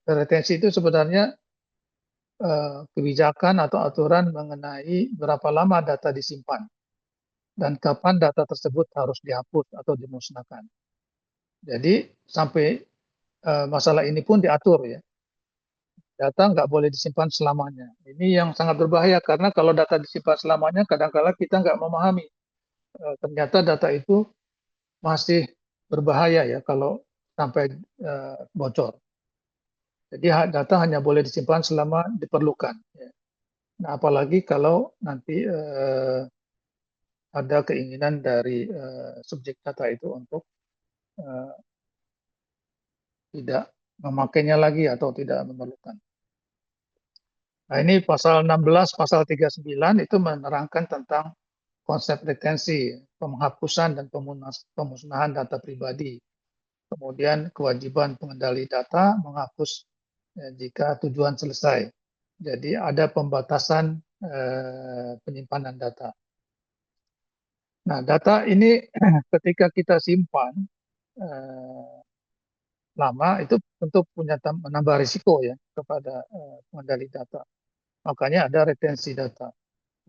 retensi itu sebenarnya kebijakan atau aturan mengenai berapa lama data disimpan dan kapan data tersebut harus dihapus atau dimusnahkan. Jadi sampai masalah ini pun diatur ya. Data nggak boleh disimpan selamanya. Ini yang sangat berbahaya karena kalau data disimpan selamanya, kadang-kala kita nggak memahami. Ternyata data itu masih berbahaya ya kalau sampai bocor. Jadi data hanya boleh disimpan selama diperlukan. Ya. Nah, apalagi kalau nanti ada keinginan dari subjek data itu untuk uh, tidak memakainya lagi atau tidak memerlukan. Nah, ini pasal 16, pasal 39 itu menerangkan tentang konsep retensi, penghapusan dan pemusnahan data pribadi. Kemudian kewajiban pengendali data menghapus jika tujuan selesai. Jadi ada pembatasan penyimpanan data. Nah, data ini ketika kita simpan lama itu tentu punya menambah risiko ya kepada pengendali data. Makanya ada retensi data.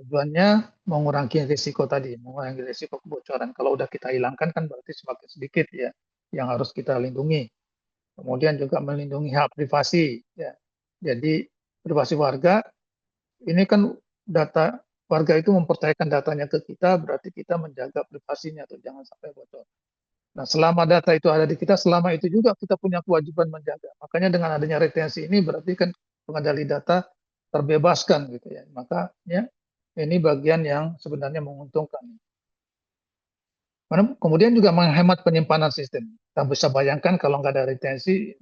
Tujuannya mengurangi risiko tadi, mengurangi risiko kebocoran. Kalau udah kita hilangkan kan berarti semakin sedikit ya yang harus kita lindungi. Kemudian juga melindungi hak privasi ya. Jadi privasi warga ini kan data warga itu mempercayakan datanya ke kita, berarti kita menjaga privasinya atau jangan sampai bocor. Nah, selama data itu ada di kita, selama itu juga kita punya kewajiban menjaga. Makanya dengan adanya retensi ini berarti kan pengendali data terbebaskan gitu ya. Makanya ini bagian yang sebenarnya menguntungkan. Kemudian juga menghemat penyimpanan sistem. Kita bisa bayangkan kalau nggak ada retensi,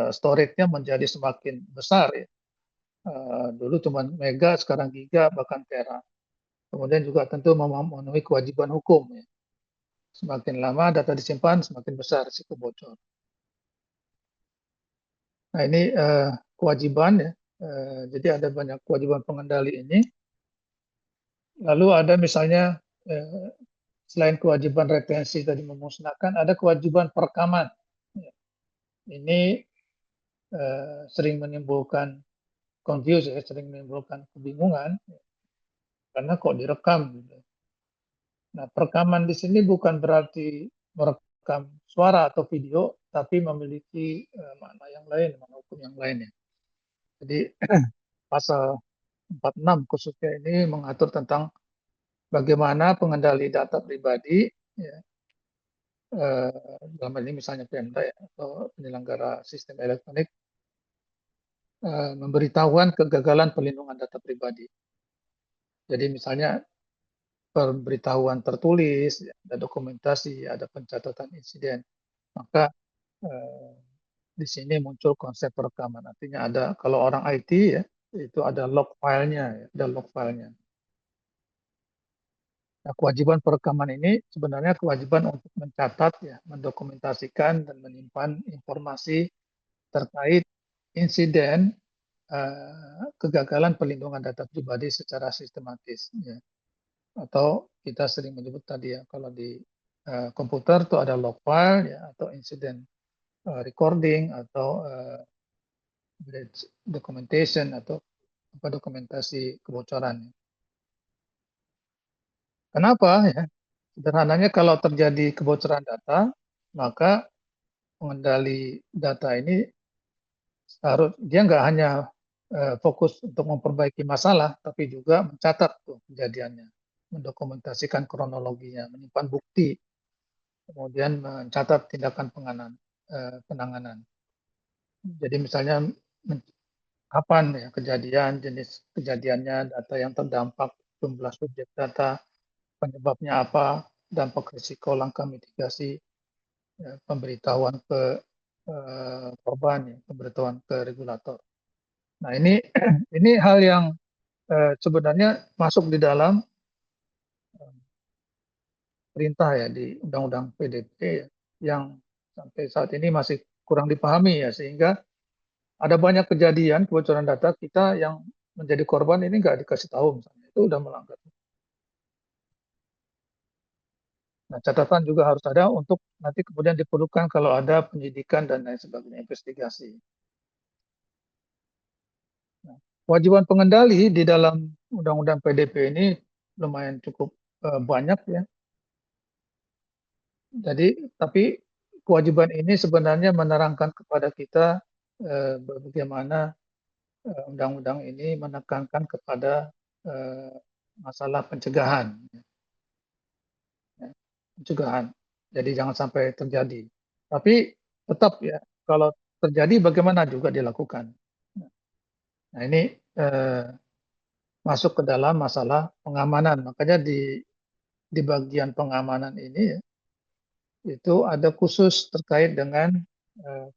storage-nya menjadi semakin besar ya. Dulu cuma mega, sekarang giga, bahkan tera. Kemudian juga tentu memenuhi kewajiban hukum ya. Semakin lama data disimpan, semakin besar risiko bocor. Nah, ini kewajiban ya. Jadi ada banyak kewajiban pengendali ini. Lalu ada misalnya selain kewajiban retensi tadi memusnahkan, ada kewajiban perekaman. Ini sering menimbulkan confuse ya, sering menimbulkan kebingungan karena kok direkam. Gitu. Nah, perekaman di sini bukan berarti merekam suara atau video, tapi memiliki makna yang lain, makna hukum yang lain ya. Jadi pasal 46 khususnya ini mengatur tentang bagaimana pengendali data pribadi, ya, dalam hal ini misalnya Pemda ya, atau penyelenggara sistem elektronik, memberitahuan kegagalan pelindungan data pribadi. Jadi misalnya pemberitahuan tertulis, ya, ada dokumentasi, ada pencatatan insiden. Maka di sini muncul konsep perekaman. Artinya ada, kalau orang IT ya, itu ada log filenya, ya, ada log filenya. Nah, kewajiban perekaman ini sebenarnya kewajiban untuk mencatat, ya, mendokumentasikan dan menyimpan informasi terkait insiden kegagalan perlindungan data pribadi secara sistematis, ya. Atau kita sering menyebut tadi ya, kalau di komputer itu ada log file, ya, atau insiden recording, atau documentation, atau dokumentasi kebocoran. Kenapa ya? Sederhananya kalau terjadi kebocoran data, maka pengendali data ini dia nggak hanya fokus untuk memperbaiki masalah, tapi juga mencatat tuh kejadiannya, mendokumentasikan kronologinya, menyimpan bukti, kemudian mencatat tindakan penanganan. Jadi misalnya kapan ya kejadian, jenis kejadiannya, data yang terdampak, jumlah subjek data, penyebabnya apa, dampak risiko, langkah mitigasi, ya, pemberitahuan ke korban, ya, pemberitahuan ke regulator. Nah ini ini hal yang sebenarnya masuk di dalam perintah ya di Undang-Undang PDP ya, yang sampai saat ini masih kurang dipahami ya, sehingga ada banyak kejadian kebocoran data kita yang menjadi korban ini nggak dikasih tahu, misalnya itu udah melanggar. Nah, catatan juga harus ada untuk nanti kemudian diperlukan kalau ada penyidikan dan lain sebagainya, investigasi. Nah, kewajiban pengendali di dalam Undang-Undang PDP ini lumayan cukup banyak ya. Jadi, tapi kewajiban ini sebenarnya menerangkan kepada kita bagaimana undang-undang ini menekankan kepada masalah pencegahan, ya, pencegahan. Jadi jangan sampai terjadi. Tapi tetap ya, kalau terjadi bagaimana juga dilakukan. Nah ini masuk ke dalam masalah pengamanan. Makanya di bagian pengamanan ini ya, itu ada khusus terkait dengan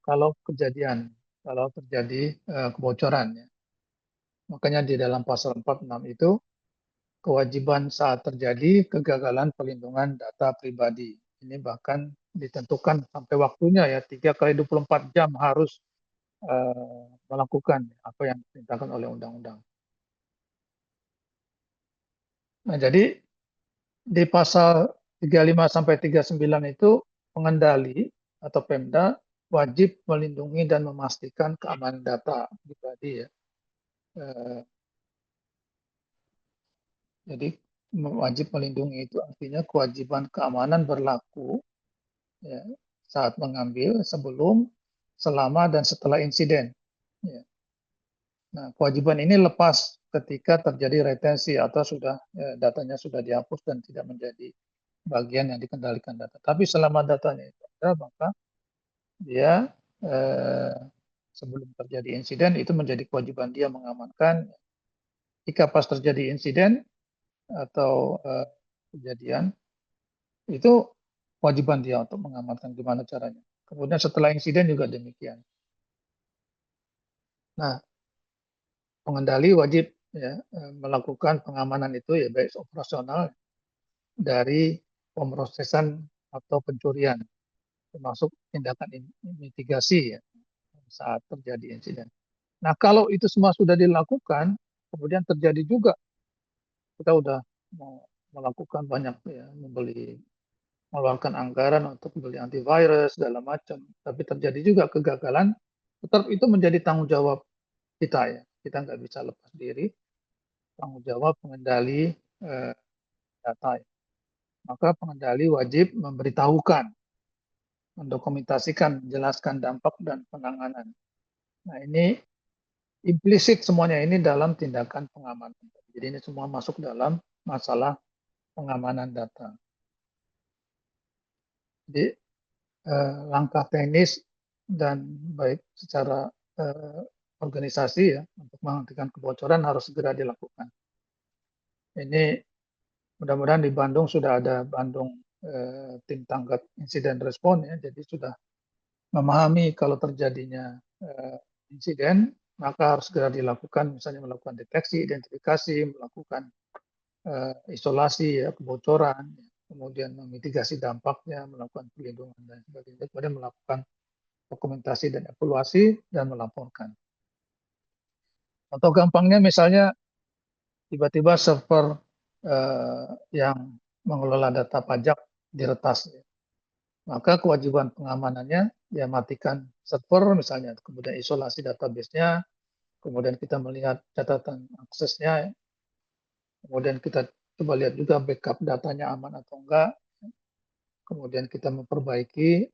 kalau terjadi kebocoran. Ya. Makanya di dalam pasal 46 itu kewajiban saat terjadi kegagalan perlindungan data pribadi. Ini bahkan ditentukan sampai waktunya ya, 3 kali 24 jam harus melakukan apa yang diperintahkan oleh undang-undang. Nah, jadi di pasal 35 sampai 39 itu pengendali atau Pemda wajib melindungi dan memastikan keamanan data pribadi ya. Jadi wajib melindungi itu artinya kewajiban keamanan berlaku ya, saat mengambil, sebelum, selama, dan setelah insiden. Ya. Nah, kewajiban ini lepas ketika terjadi retensi atau sudah datanya sudah dihapus dan tidak menjadi bagian yang dikendalikan data. Tapi selama datanya itu ada, maka dia sebelum terjadi insiden itu menjadi kewajiban dia mengamankan. Jika pas terjadi insiden atau kejadian, itu kewajiban dia untuk mengamankan gimana caranya. Kemudian setelah insiden juga demikian. Nah, pengendali wajib ya, melakukan pengamanan itu ya baik operasional dari pemrosesan atau pencurian, termasuk tindakan mitigasi ya, saat terjadi insiden. Nah, kalau itu semua sudah dilakukan, kemudian terjadi juga kita udah mau melakukan banyak ya, mengeluarkan anggaran untuk beli antivirus segala macam, tapi terjadi juga kegagalan, tetap itu menjadi tanggung jawab kita ya. Kita nggak bisa lepas diri, tanggung jawab pengendali data. Ya. Maka pengendali wajib memberitahukan, mendokumentasikan, menjelaskan dampak dan penanganan. Nah ini implisit semuanya ini dalam tindakan pengamanan. Jadi ini semua masuk dalam masalah pengamanan data. Jadi langkah teknis dan baik secara organisasi ya untuk menghentikan kebocoran harus segera dilakukan. Ini mudah-mudahan di Bandung sudah ada Bandung tim tanggap insiden respon ya, jadi sudah memahami kalau terjadinya insiden, maka harus segera dilakukan, misalnya melakukan deteksi, identifikasi, melakukan isolasi ya, kebocoran, kemudian memitigasi dampaknya, melakukan perlindungan dan sebagainya, kemudian melakukan dokumentasi dan evaluasi dan melaporkan. Contoh gampangnya misalnya tiba-tiba server yang mengelola data pajak diretas, maka kewajiban pengamanannya ya matikan server misalnya, kemudian isolasi database-nya, kemudian kita melihat catatan aksesnya, kemudian kita coba lihat juga backup datanya aman atau enggak, kemudian kita memperbaiki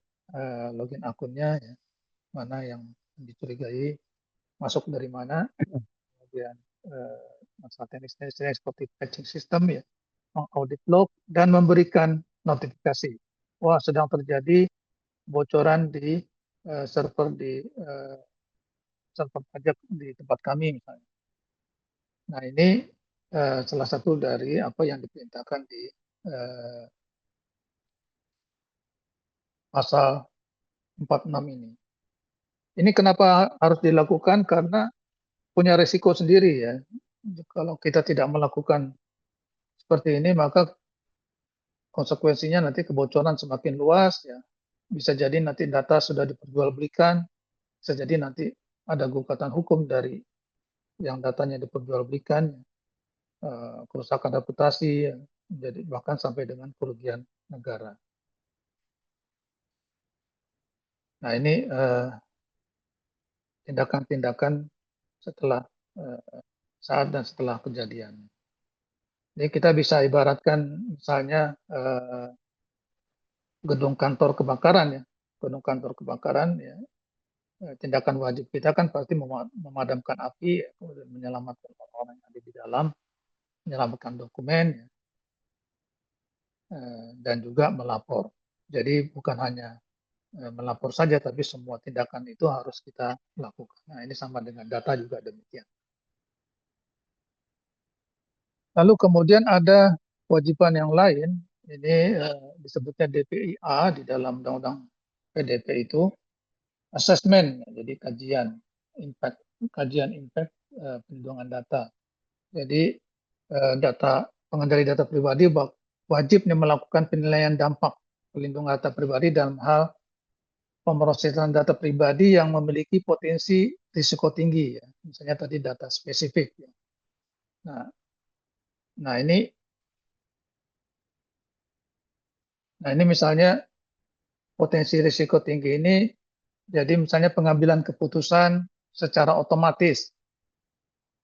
login akunnya, ya, mana yang dicurigai masuk dari mana, kemudian masalah teknis-teknisnya seperti patching system ya, mengaudit log dan memberikan notifikasi. Wah, sedang terjadi bocoran di server server pajak di tempat kami misalnya. Nah, ini salah satu dari apa yang diperintahkan di pasal 46 ini. Ini kenapa harus dilakukan? Karena punya resiko sendiri ya. Kalau kita tidak melakukan seperti ini, maka konsekuensinya nanti kebocoran semakin luas ya. Bisa jadi nanti data sudah diperjualbelikan, bisa jadi nanti ada gugatan hukum dari yang datanya diperjualbelikan, kerusakan reputasi, ya, jadi bahkan sampai dengan kerugian negara. Nah, ini tindakan-tindakan setelah saat dan setelah kejadian. Jadi kita bisa ibaratkan misalnya gedung kantor kebakaran ya, gedung kantor kebakaran ya, tindakan wajib kita kan pasti memadamkan api, ya, kemudian menyelamatkan orang yang ada di dalam, menyelamatkan dokumen, ya, dan juga melapor. Jadi bukan hanya melapor saja, tapi semua tindakan itu harus kita lakukan. Nah, ini sama dengan data juga demikian. Lalu kemudian ada kewajiban yang lain, ini disebutnya DPIA di dalam Undang-Undang PDP itu, assessment, jadi kajian impact perlindungan data. Jadi pengendali data pribadi wajib melakukan penilaian dampak perlindungan data pribadi dalam hal pemrosesan data pribadi yang memiliki potensi risiko tinggi, ya. Misalnya tadi data spesifik. Ya. Nah ini misalnya potensi risiko tinggi ini, jadi misalnya pengambilan keputusan secara otomatis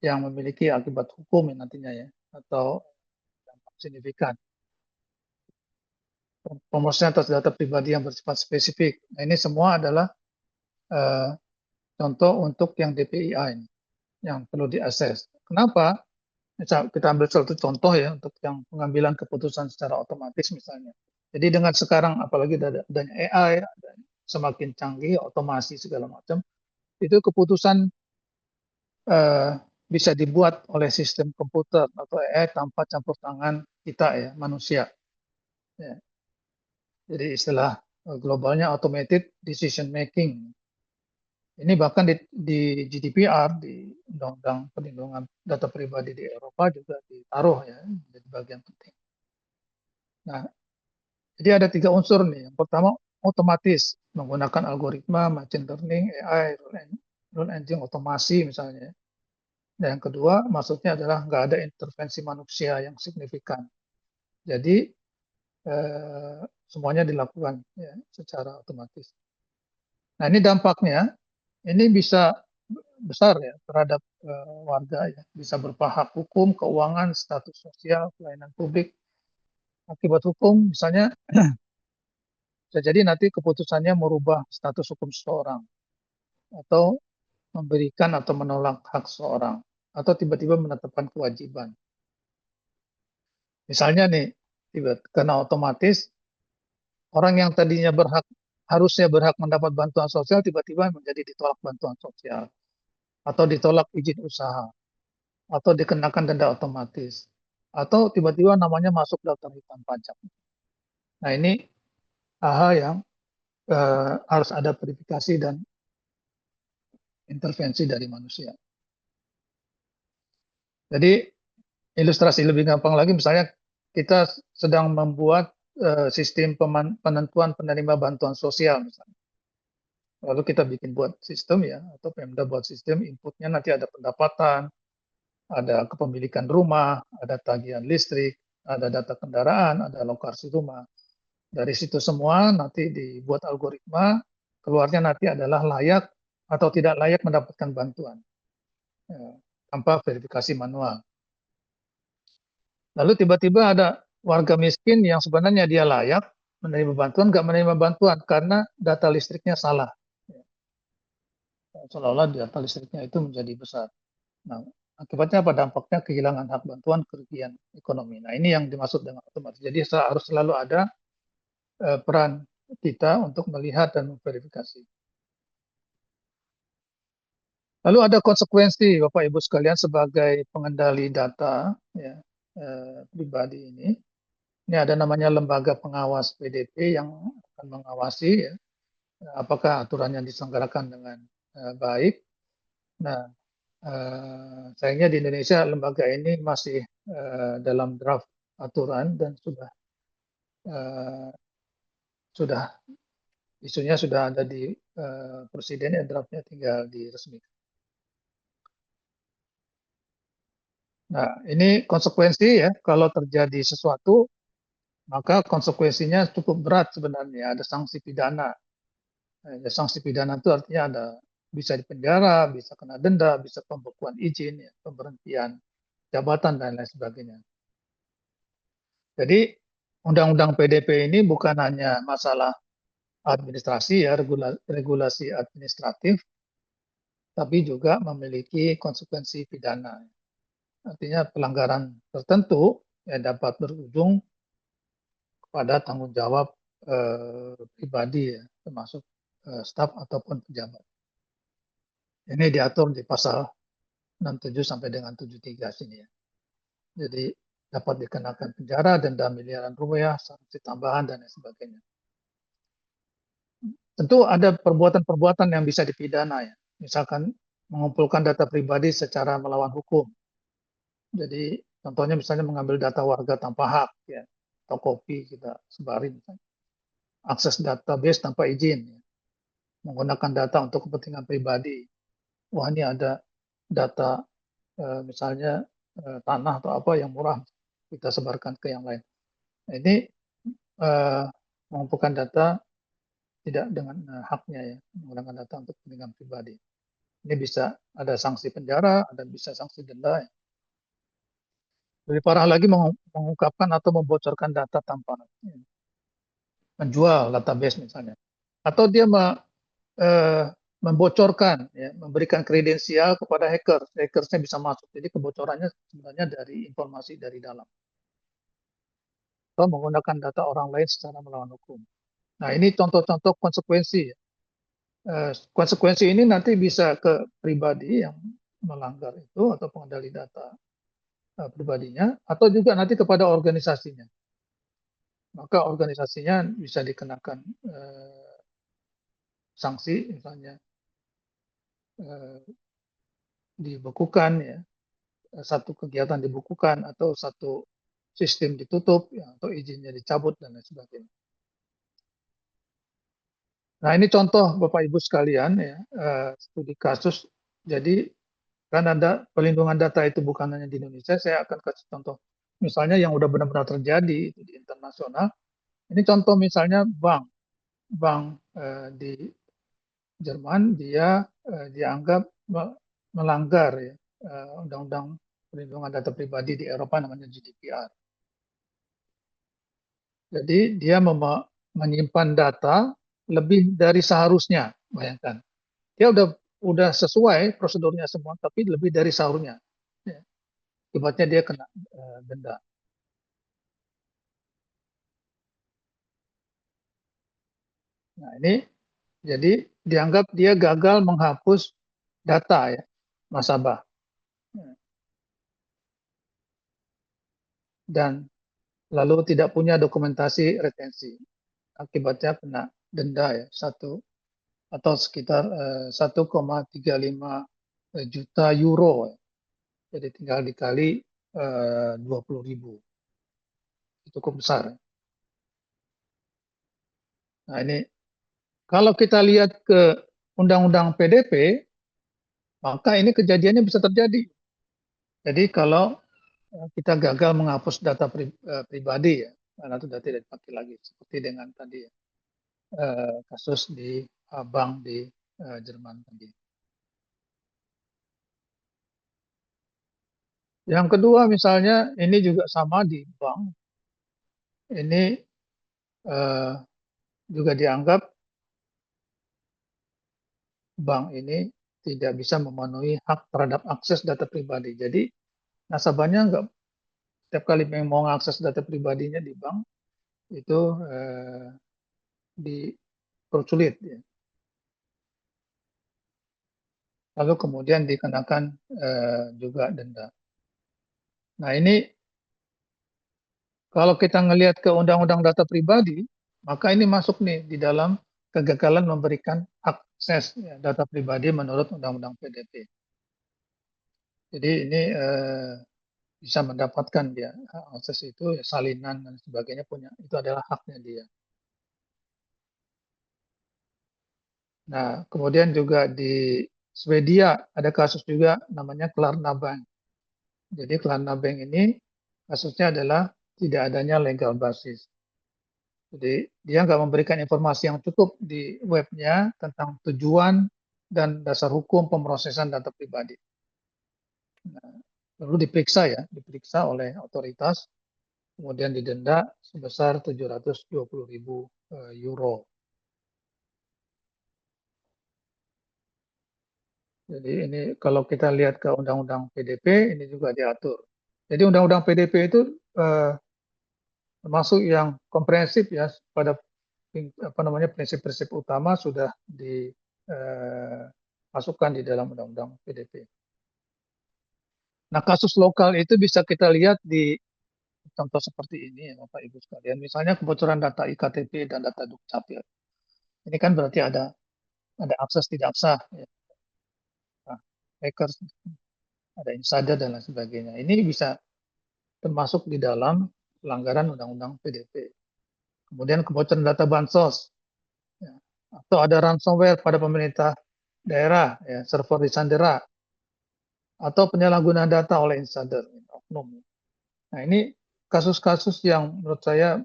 yang memiliki akibat hukum ya nantinya ya, atau dampak signifikan. Pemrosesan atas data pribadi yang bersifat spesifik. Nah, ini semua adalah contoh untuk yang DPIA ini, yang perlu diakses. Kenapa? Kita ambil satu contoh ya, untuk yang pengambilan keputusan secara otomatis misalnya. Jadi dengan sekarang, apalagi adanya AI, semakin canggih, otomasi segala macam, itu keputusan bisa dibuat oleh sistem komputer atau AI tanpa campur tangan kita ya, manusia. Ya. Jadi istilah globalnya automated decision making. Ini bahkan di GDPR, di Undang-Undang Perlindungan Data Pribadi di Eropa juga ditaruh ya, menjadi bagian penting. Nah, jadi ada 3 unsur nih. Yang pertama, otomatis menggunakan algoritma, machine learning, AI, rule engine otomasi misalnya. Dan yang kedua, maksudnya adalah nggak ada intervensi manusia yang signifikan. Jadi semuanya dilakukan ya, secara otomatis. Nah, ini dampaknya, ini bisa besar ya terhadap warga ya, bisa berupa hak hukum, keuangan, status sosial, pelayanan publik. Akibat hukum misalnya bisa jadi nanti keputusannya merubah status hukum seseorang, atau memberikan atau menolak hak seseorang, atau tiba-tiba menetapkan kewajiban. Misalnya nih, karena otomatis orang yang tadinya harusnya berhak mendapat bantuan sosial tiba-tiba menjadi ditolak bantuan sosial, atau ditolak izin usaha, atau dikenakan denda otomatis, atau tiba-tiba namanya masuk daftar hitam pajak. Nah, ini hal-hal yang harus ada verifikasi dan intervensi dari manusia. Jadi ilustrasi lebih gampang lagi, misalnya kita sedang membuat sistem penentuan penerima bantuan sosial misalnya. Lalu kita bikin buat sistem ya, atau Pemda buat sistem, inputnya nanti ada pendapatan, ada kepemilikan rumah, ada tagihan listrik, ada data kendaraan, ada lokasi rumah. Dari situ semua nanti dibuat algoritma, keluarnya nanti adalah layak atau tidak layak mendapatkan bantuan tanpa verifikasi manual. Lalu tiba-tiba ada warga miskin yang sebenarnya dia layak menerima bantuan, nggak menerima bantuan karena data listriknya salah. Seolah-olah data listriknya itu menjadi besar. Nah, akibatnya apa? Dampaknya kehilangan hak bantuan, kerugian ekonomi. Nah, ini yang dimaksud dengan otomatis. Jadi harus selalu ada peran kita untuk melihat dan memverifikasi. Lalu ada konsekuensi, Bapak Ibu sekalian, sebagai pengendali data ya, pribadi ini. Ini ada namanya lembaga pengawas PDP yang akan mengawasi ya, apakah aturan yang diselenggarakan dengan baik. Nah, sayangnya di Indonesia lembaga ini masih dalam draft aturan dan sudah isunya sudah ada di presiden, ya draftnya tinggal diresmikan. Nah, ini konsekuensi ya, kalau terjadi sesuatu, maka konsekuensinya cukup berat sebenarnya, ada sanksi pidana. Nah, sanksi pidana itu artinya ada bisa dipenjara, bisa kena denda, bisa pembekuan izin, ya, pemberhentian jabatan dan lain sebagainya. Jadi undang-undang PDP ini bukan hanya masalah administrasi ya, regulasi administratif, tapi juga memiliki konsekuensi pidana. Artinya pelanggaran tertentu ya dapat berujung pada tanggung jawab pribadi ya, termasuk staf ataupun pejabat. Ini diatur di pasal 67 sampai dengan 73 sini ya. Jadi dapat dikenakan penjara, denda miliaran rupiah, sanksi tambahan dan lain sebagainya. Tentu ada perbuatan-perbuatan yang bisa dipidana ya. Misalkan mengumpulkan data pribadi secara melawan hukum. Jadi contohnya misalnya mengambil data warga tanpa hak ya, atau kopi kita sebarin misalnya. Akses database tanpa izin ya. Menggunakan data untuk kepentingan pribadi. Wah, ini ada data misalnya tanah atau apa yang murah, kita sebarkan ke yang lain. Nah, ini mengumpulkan data tidak dengan haknya ya, menggunakan data untuk kepentingan pribadi. Ini bisa ada sanksi penjara, ada bisa sanksi denda. Ya. Lebih parah lagi mengungkapkan atau membocorkan data tanpa ya, menjual database misalnya, atau dia membocorkan, ya, memberikan kredensial kepada hacker, hackersnya bisa masuk. Jadi kebocorannya sebenarnya dari informasi dari dalam. Atau menggunakan data orang lain secara melawan hukum. Nah, ini contoh-contoh konsekuensi. Konsekuensi ini nanti bisa ke pribadi yang melanggar itu atau pengendali data pribadinya, atau juga nanti kepada organisasinya. Maka organisasinya bisa dikenakan sanksi, misalnya dibekukan ya, satu kegiatan dibukukan atau satu sistem ditutup ya, atau izinnya dicabut dan lain sebagainya. Nah, ini contoh Bapak Ibu sekalian ya, studi kasus. Jadi kan ada pelindungan data itu bukan hanya di Indonesia, saya akan kasih contoh misalnya yang udah benar-benar terjadi itu di internasional. Ini contoh misalnya bank di Jerman, dia dianggap melanggar ya, undang-undang perlindungan data pribadi di Eropa namanya GDPR. Jadi dia menyimpan data lebih dari seharusnya, bayangkan. Dia udah sesuai prosedurnya semua, tapi lebih dari seharusnya. Ya. Akibatnya dia kena denda. Nah, ini jadi dianggap dia gagal menghapus data ya nasabah. dan lalu tidak punya dokumentasi retensi. Akibatnya kena denda ya, atau sekitar 1,35 juta euro. Jadi tinggal dikali 20.000. Itu cukup besar. Nah ini kalau kita lihat ke Undang-Undang PDP, maka ini kejadiannya bisa terjadi. Jadi kalau kita gagal menghapus data pribadi ya, karena sudah tidak dipakai lagi, seperti dengan tadi ya, kasus di bank di Jerman tadi. Yang kedua misalnya ini juga sama di bank, ini juga dianggap bank ini tidak bisa memenuhi hak terhadap akses data pribadi. Jadi nasabahnya nggak setiap kali mau mengakses data pribadinya di bank itu dipersulit ya. Lalu kemudian dikenakan juga denda. Nah ini kalau kita ngelihat ke Undang-Undang Data Pribadi, maka ini masuk nih di dalam kegagalan memberikan akses ya, data pribadi menurut Undang-Undang PDP. Jadi ini bisa mendapatkan dia akses itu, ya, salinan dan sebagainya punya, itu adalah haknya dia. Nah, kemudian juga di Swedia ada kasus juga namanya Klarna Bank. Jadi Klarna Bank ini kasusnya adalah tidak adanya legal basis. Jadi dia nggak memberikan informasi yang cukup di webnya tentang tujuan dan dasar hukum pemrosesan data pribadi. Nah, lalu diperiksa oleh otoritas, kemudian didenda sebesar 720.000 euro. Jadi ini kalau kita lihat ke Undang-Undang PDP ini juga diatur. Jadi Undang-Undang PDP itu termasuk yang komprehensif ya pada prinsip-prinsip utama sudah dimasukkan di dalam Undang-Undang PDP. Nah kasus lokal itu bisa kita lihat di contoh seperti ini ya Bapak Ibu sekalian. Misalnya kebocoran data iktp dan data dukcapil. Ini kan berarti ada akses tidak sah, ya. Nah, hackers, ada insider dan lain sebagainya. Ini bisa termasuk di dalam pelanggaran Undang-Undang PDP. Kemudian kebocoran data bansos, ya. Atau ada ransomware pada pemerintah daerah, ya, server disandera, atau penyalahgunaan data oleh insider, oknum. Nah ini kasus-kasus yang menurut saya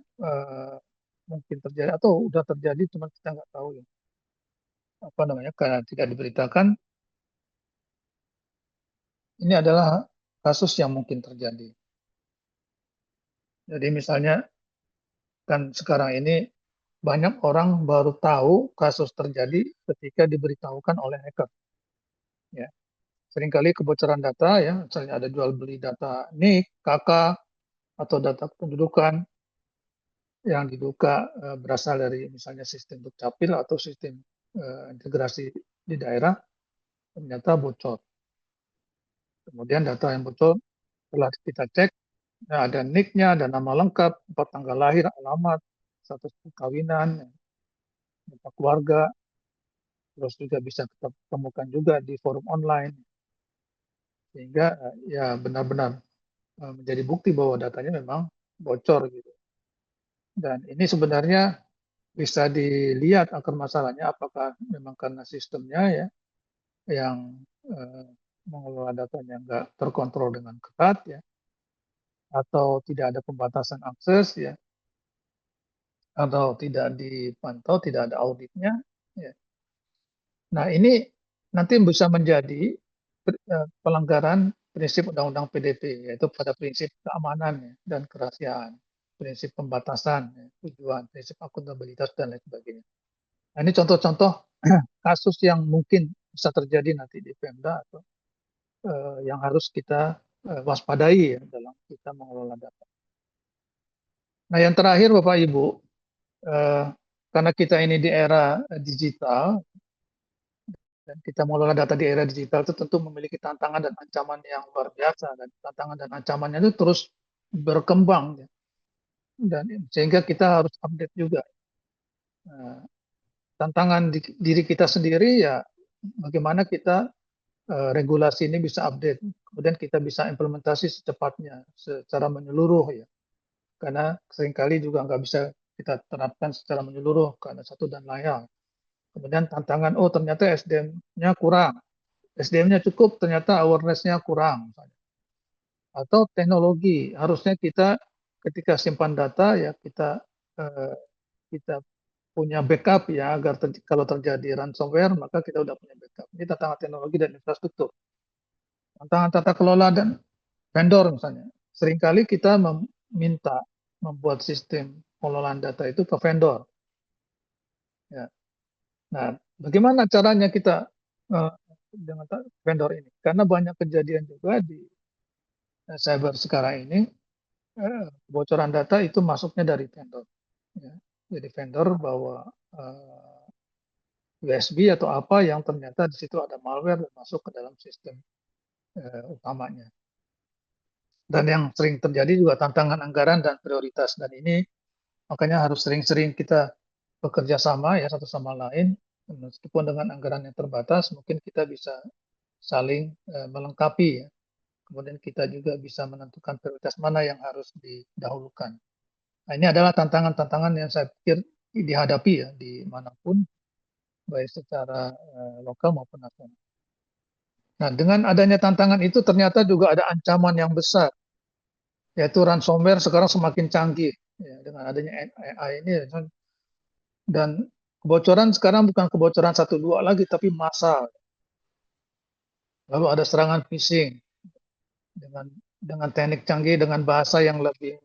mungkin terjadi atau udah terjadi, cuma kita nggak tahu ya. Karena tidak diberitakan. Ini adalah kasus yang mungkin terjadi. Jadi misalnya kan sekarang ini banyak orang baru tahu kasus terjadi ketika diberitahukan oleh hacker. Ya. Seringkali kebocoran data ya, misalnya ada jual beli data NIK, KK, atau data kependudukan yang diduga berasal dari misalnya sistem dukcapil atau sistem integrasi di daerah, ternyata bocor. Kemudian data yang bocor setelah kita cek, ya, ada NIK-nya, ada nama lengkap, tempat tanggal lahir, alamat, status perkawinan, data keluarga, terus juga bisa kita temukan juga di forum online, sehingga ya benar-benar menjadi bukti bahwa datanya memang bocor gitu. Dan ini sebenarnya bisa dilihat akar masalahnya apakah memang karena sistemnya ya yang mengelola datanya nggak terkontrol dengan ketat ya, atau tidak ada pembatasan akses ya, atau tidak dipantau, tidak ada auditnya. Ya. Nah ini nanti bisa menjadi pelanggaran prinsip Undang-Undang PDP, yaitu pada prinsip keamanan ya, dan kerahasiaan, prinsip pembatasan, ya, tujuan, prinsip akuntabilitas, dan lain sebagainya. Nah, ini contoh-contoh kasus yang mungkin bisa terjadi nanti di Pemda atau yang harus kita waspadai ya, dalam kita mengelola data. Nah, yang terakhir Bapak Ibu, karena kita ini di era digital, dan kita mengelola data di era digital itu tentu memiliki tantangan dan ancaman yang luar biasa, dan tantangan dan ancamannya itu terus berkembang ya. Dan sehingga kita harus update juga. Nah, tantangan diri kita sendiri ya bagaimana kita regulasi ini bisa update, kemudian kita bisa implementasi secepatnya secara menyeluruh ya. Karena seringkali juga nggak bisa kita terapkan secara menyeluruh karena satu dan lain. Kemudian tantangan, oh ternyata SDM-nya kurang, SDM-nya cukup, ternyata awareness-nya kurang. Atau teknologi, harusnya kita ketika simpan data ya eh, kita punya backup ya agar kalau terjadi ransomware maka kita udah punya backup. Ini tantangan teknologi dan infrastruktur. Tantangan tata kelola dan vendor misalnya. Seringkali kita meminta membuat sistem pengelolaan data itu ke vendor. Ya. Nah, bagaimana caranya kita dengan vendor ini? Karena banyak kejadian juga di cyber sekarang ini, kebocoran data itu masuknya dari vendor. Ya. Jadi vendor bawa USB atau apa yang ternyata di situ ada malware yang masuk ke dalam sistem utamanya. Dan yang sering terjadi juga tantangan anggaran dan prioritas. Dan ini makanya harus sering-sering kita bekerja sama ya satu sama lain. Meskipun dengan anggaran yang terbatas, mungkin kita bisa saling melengkapi ya. Kemudian kita juga bisa menentukan prioritas mana yang harus didahulukan. Nah, ini adalah tantangan-tantangan yang saya pikir dihadapi ya dimanapun, baik secara lokal maupun nasional. Nah, dengan adanya tantangan itu ternyata juga ada ancaman yang besar, yaitu ransomware sekarang semakin canggih ya, dengan adanya AI ini. Dan kebocoran sekarang bukan kebocoran 1-2 lagi, tapi massal. Lalu ada serangan phishing dengan teknik canggih, dengan bahasa yang lebih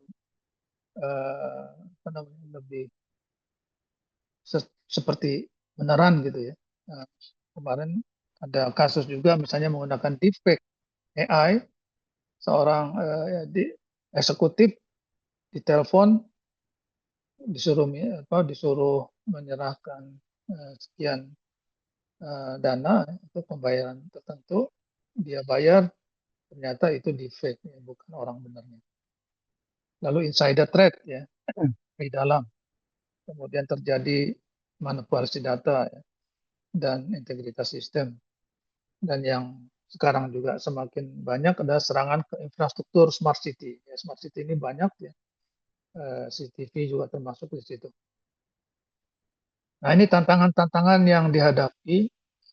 lebih seperti beneran gitu ya. Nah, kemarin ada kasus juga misalnya menggunakan deepfake AI, seorang eksekutif ditelepon disuruh menyerahkan sekian dana untuk pembayaran tertentu, dia bayar, ternyata itu deepfake, ya, bukan orang benarnya. Lalu insider threat ya di dalam, kemudian terjadi manipulasi data ya, dan integritas sistem. Dan yang sekarang juga semakin banyak adalah serangan ke infrastruktur smart city. Ya, smart city ini banyak ya, CCTV juga termasuk di situ. Nah, ini tantangan-tantangan yang dihadapi,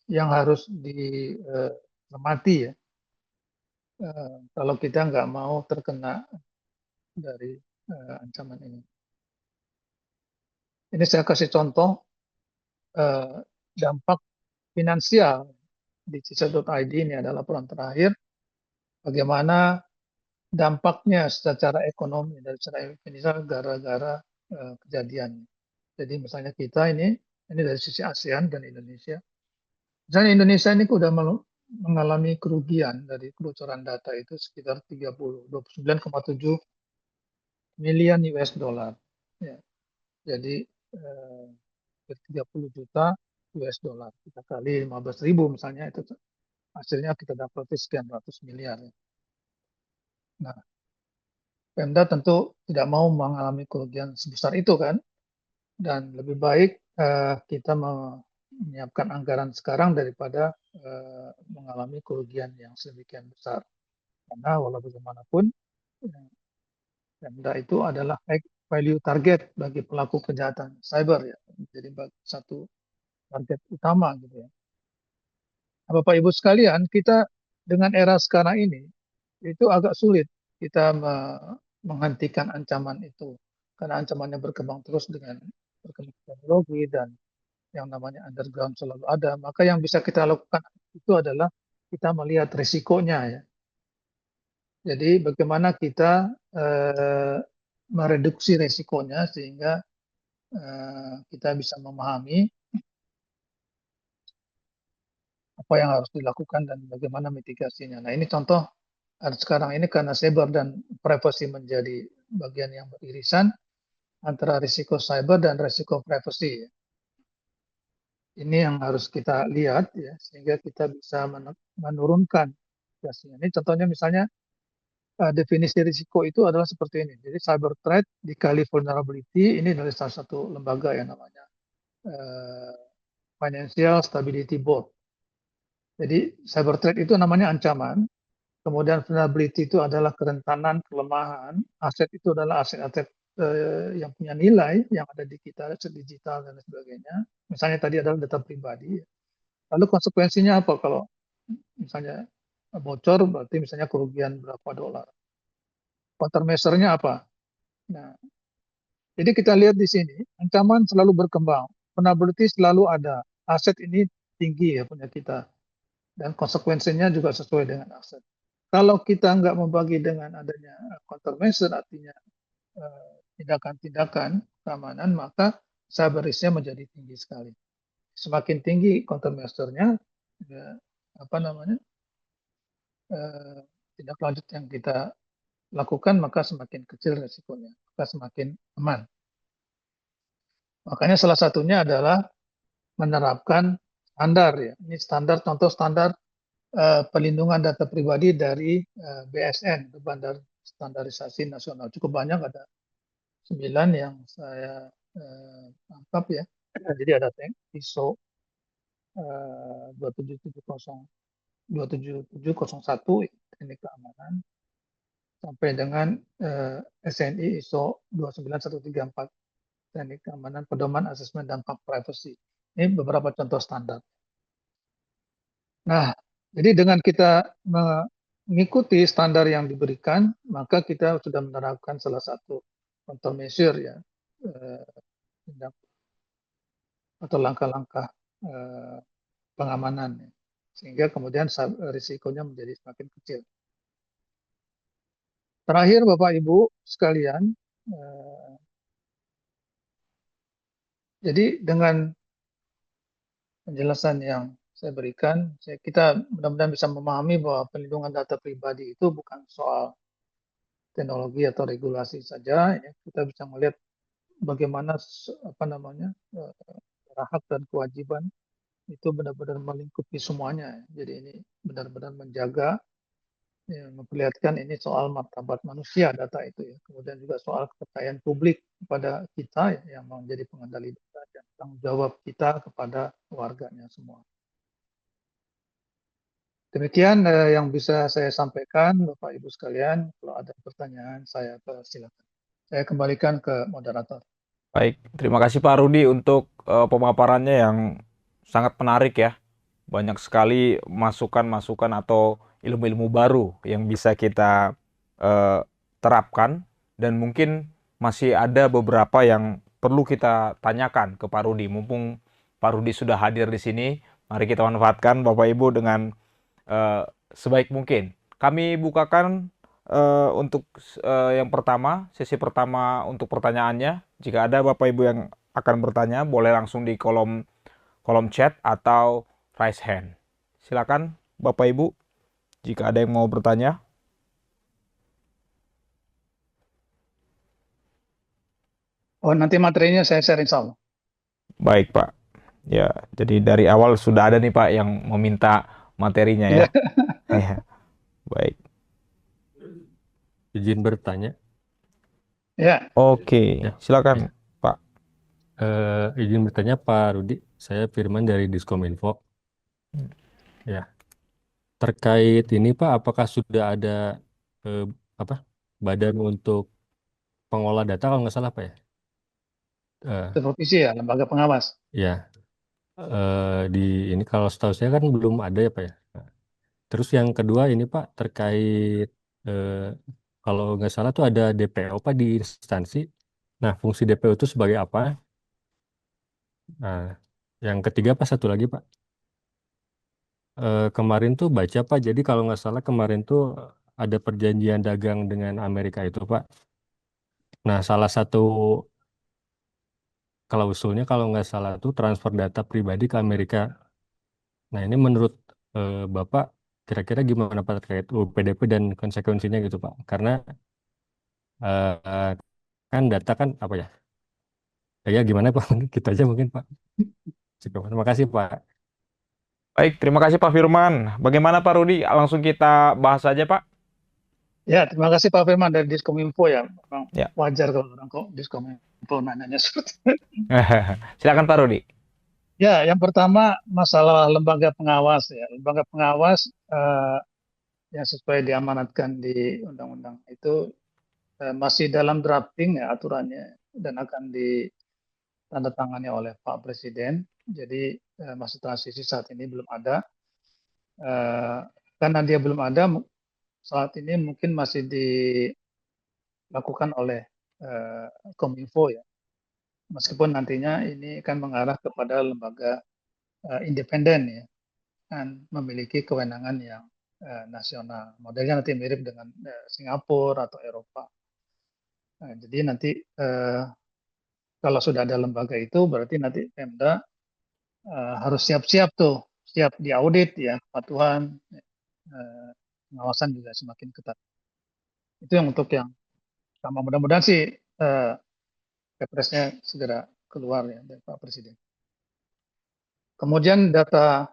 yang harus dicermati ya. Kalau kita nggak mau terkena dari ancaman ini. Ini saya kasih contoh dampak finansial di cisa.id, ini adalah laporan terakhir. Bagaimana dampaknya secara ekonomi dan secara finansial gara-gara kejadian. Jadi misalnya kita ini dari sisi ASEAN dan Indonesia. Misalnya Indonesia ini sudah mengalami kerugian dari kebocoran data itu sekitar 29,7 miliar US dollar. Ya. Jadi 30 juta US dollar. Kita kali 15.000 misalnya, itu hasilnya kita dapat sekian ratus miliar. Ya. Nah, Pemda tentu tidak mau mengalami kerugian sebesar itu kan. Dan lebih baik kita menyiapkan anggaran sekarang daripada mengalami kerugian yang sedemikian besar. Karena walau bagaimanapun, Pemda itu adalah value target bagi pelaku kejahatan cyber ya. Jadi satu target utama gitu ya. Nah, Bapak Ibu sekalian, kita dengan era sekarang ini itu agak sulit kita menghentikan ancaman itu karena ancamannya berkembang terus dengan berkembang teknologi dan yang namanya underground selalu ada. Maka yang bisa kita lakukan itu adalah kita melihat risikonya ya. Jadi bagaimana kita mereduksi risikonya sehingga kita bisa memahami apa yang harus dilakukan dan bagaimana mitigasinya. Nah, ini contoh sekarang ini karena cyber dan privacy menjadi bagian yang beririsan antara risiko cyber dan risiko privacy. Ini yang harus kita lihat ya, sehingga kita bisa menurunkan mitigasinya. Ini contohnya misalnya definisi risiko itu adalah seperti ini. Jadi cyber threat dikali vulnerability ini dari salah satu lembaga yang namanya eh, Financial Stability Board. Jadi cyber threat itu namanya ancaman, kemudian vulnerability itu adalah kerentanan, kelemahan, aset itu adalah aset-aset yang punya nilai yang ada di kita, aset digital dan sebagainya. Misalnya tadi adalah data pribadi. Lalu konsekuensinya apa kalau misalnya bocor, berarti misalnya kerugian berapa dolar. Countermeasure-nya apa? Nah, jadi kita lihat di sini, ancaman selalu berkembang, vulnerability selalu ada, aset ini tinggi ya punya kita, dan konsekuensinya juga sesuai dengan aset. Kalau kita nggak membagi dengan adanya countermeasure, artinya tindakan-tindakan keamanan, maka cyber risk-nya menjadi tinggi sekali. Semakin tinggi countermeasure-nya, ya, apa namanya, tindak lanjut yang kita lakukan, maka semakin kecil resikonya, maka semakin aman. Makanya salah satunya adalah menerapkan standar ya. Ini standar, contoh standar pelindungan data pribadi dari BSN, Badan Standarisasi Nasional. Cukup banyak, ada 9 yang saya tangkap ya. Jadi ada ISO 27701 teknik keamanan, sampai dengan SNI ISO 29134 teknik keamanan pedoman asesmen dampak privacy. Ini beberapa contoh standar. Nah, jadi dengan kita mengikuti standar yang diberikan, maka kita sudah menerapkan salah satu countermeasure ya, atau langkah-langkah pengamanan, ya. Sehingga kemudian risikonya menjadi semakin kecil. Terakhir, Bapak Ibu sekalian, jadi dengan penjelasan yang saya berikan, kita mudah-mudahan bisa memahami bahwa pelindungan data pribadi itu bukan soal teknologi atau regulasi saja. Ya. Kita bisa melihat bagaimana hak dan kewajiban itu benar-benar melingkupi semuanya. Jadi ini benar-benar menjaga, ya, memperlihatkan ini soal martabat manusia data itu ya. Kemudian juga soal kepercayaan publik kepada kita ya, yang menjadi pengendali data dan tanggung jawab kita kepada warganya semua. Demikian yang bisa saya sampaikan, Bapak Ibu sekalian. Kalau ada pertanyaan, saya silakan. Saya kembalikan ke moderator. Baik, terima kasih Pak Rudi untuk pemaparannya yang sangat menarik ya. Banyak sekali masukan-masukan atau ilmu-ilmu baru yang bisa kita terapkan, dan mungkin masih ada beberapa yang perlu kita tanyakan ke Pak Rudi. Mumpung Pak Rudi sudah hadir di sini, mari kita manfaatkan Bapak Ibu dengan sebaik mungkin. Kami bukakan untuk yang pertama, sesi pertama untuk pertanyaannya. Jika ada Bapak Ibu yang akan bertanya, boleh langsung di kolom chat atau raise hand. Silakan Bapak Ibu, jika ada yang mau bertanya. Oh, nanti materinya saya share insya Allah. Baik Pak. Ya, jadi dari awal sudah ada nih Pak yang meminta materinya ya. Ya, baik. Izin bertanya. Ya. Oke, Ya. silakan Ya. Pak. Izin bertanya Pak Rudi, saya Firman dari Diskominfo. Ya, terkait ini Pak, apakah sudah ada badan untuk pengolah data kalau nggak salah Pak ya? Supervisi ya, lembaga pengawas. Ya, di ini kalau setahu saya kan belum ada ya Pak ya. Nah, terus yang kedua ini Pak, terkait kalau nggak salah tuh ada DPO Pak di instansi. Nah, fungsi DPO itu sebagai apa? Nah, yang ketiga Pak, satu lagi Pak. Kemarin tuh baca Pak, jadi kalau nggak salah kemarin tuh ada perjanjian dagang dengan Amerika itu Pak. Nah, salah satu klausulnya kalau nggak salah tuh transfer data pribadi ke Amerika. Nah, ini menurut Bapak kira-kira gimana Pak terkait UPDP dan konsekuensinya gitu Pak? Karena kan data kan apa ya? Ya gimana Pak? Kita aja mungkin Pak. Cukup. Terima kasih Pak. Baik, terima kasih Pak Firman. Bagaimana Pak Rudi? Langsung kita bahas saja Pak. Ya, terima kasih Pak Firman dari Diskominfo ya. Memang Ya. wajar kalau orang kok Diskominfo nanyanya seperti itu. Silakan Pak Rudi. Ya, yang pertama masalah lembaga pengawas ya. Lembaga pengawas yang sesuai diamanatkan di undang-undang itu masih dalam drafting ya aturannya dan akan ditandatangani oleh Pak Presiden. Jadi masih transisi saat ini belum ada. Karena dia belum ada, saat ini mungkin masih dilakukan oleh Kominfo ya. Meskipun nantinya ini akan mengarah kepada lembaga independen ya, dan memiliki kewenangan yang nasional. Modelnya nanti mirip dengan Singapura atau Eropa. Nah, jadi nanti kalau sudah ada lembaga itu, berarti nanti Pemda harus siap-siap tuh, siap diaudit ya, kepatuhan, pengawasan juga semakin ketat. Itu yang untuk yang sama. Mudah-mudahan sih Kepresnya segera keluar ya dari Pak Presiden. Kemudian data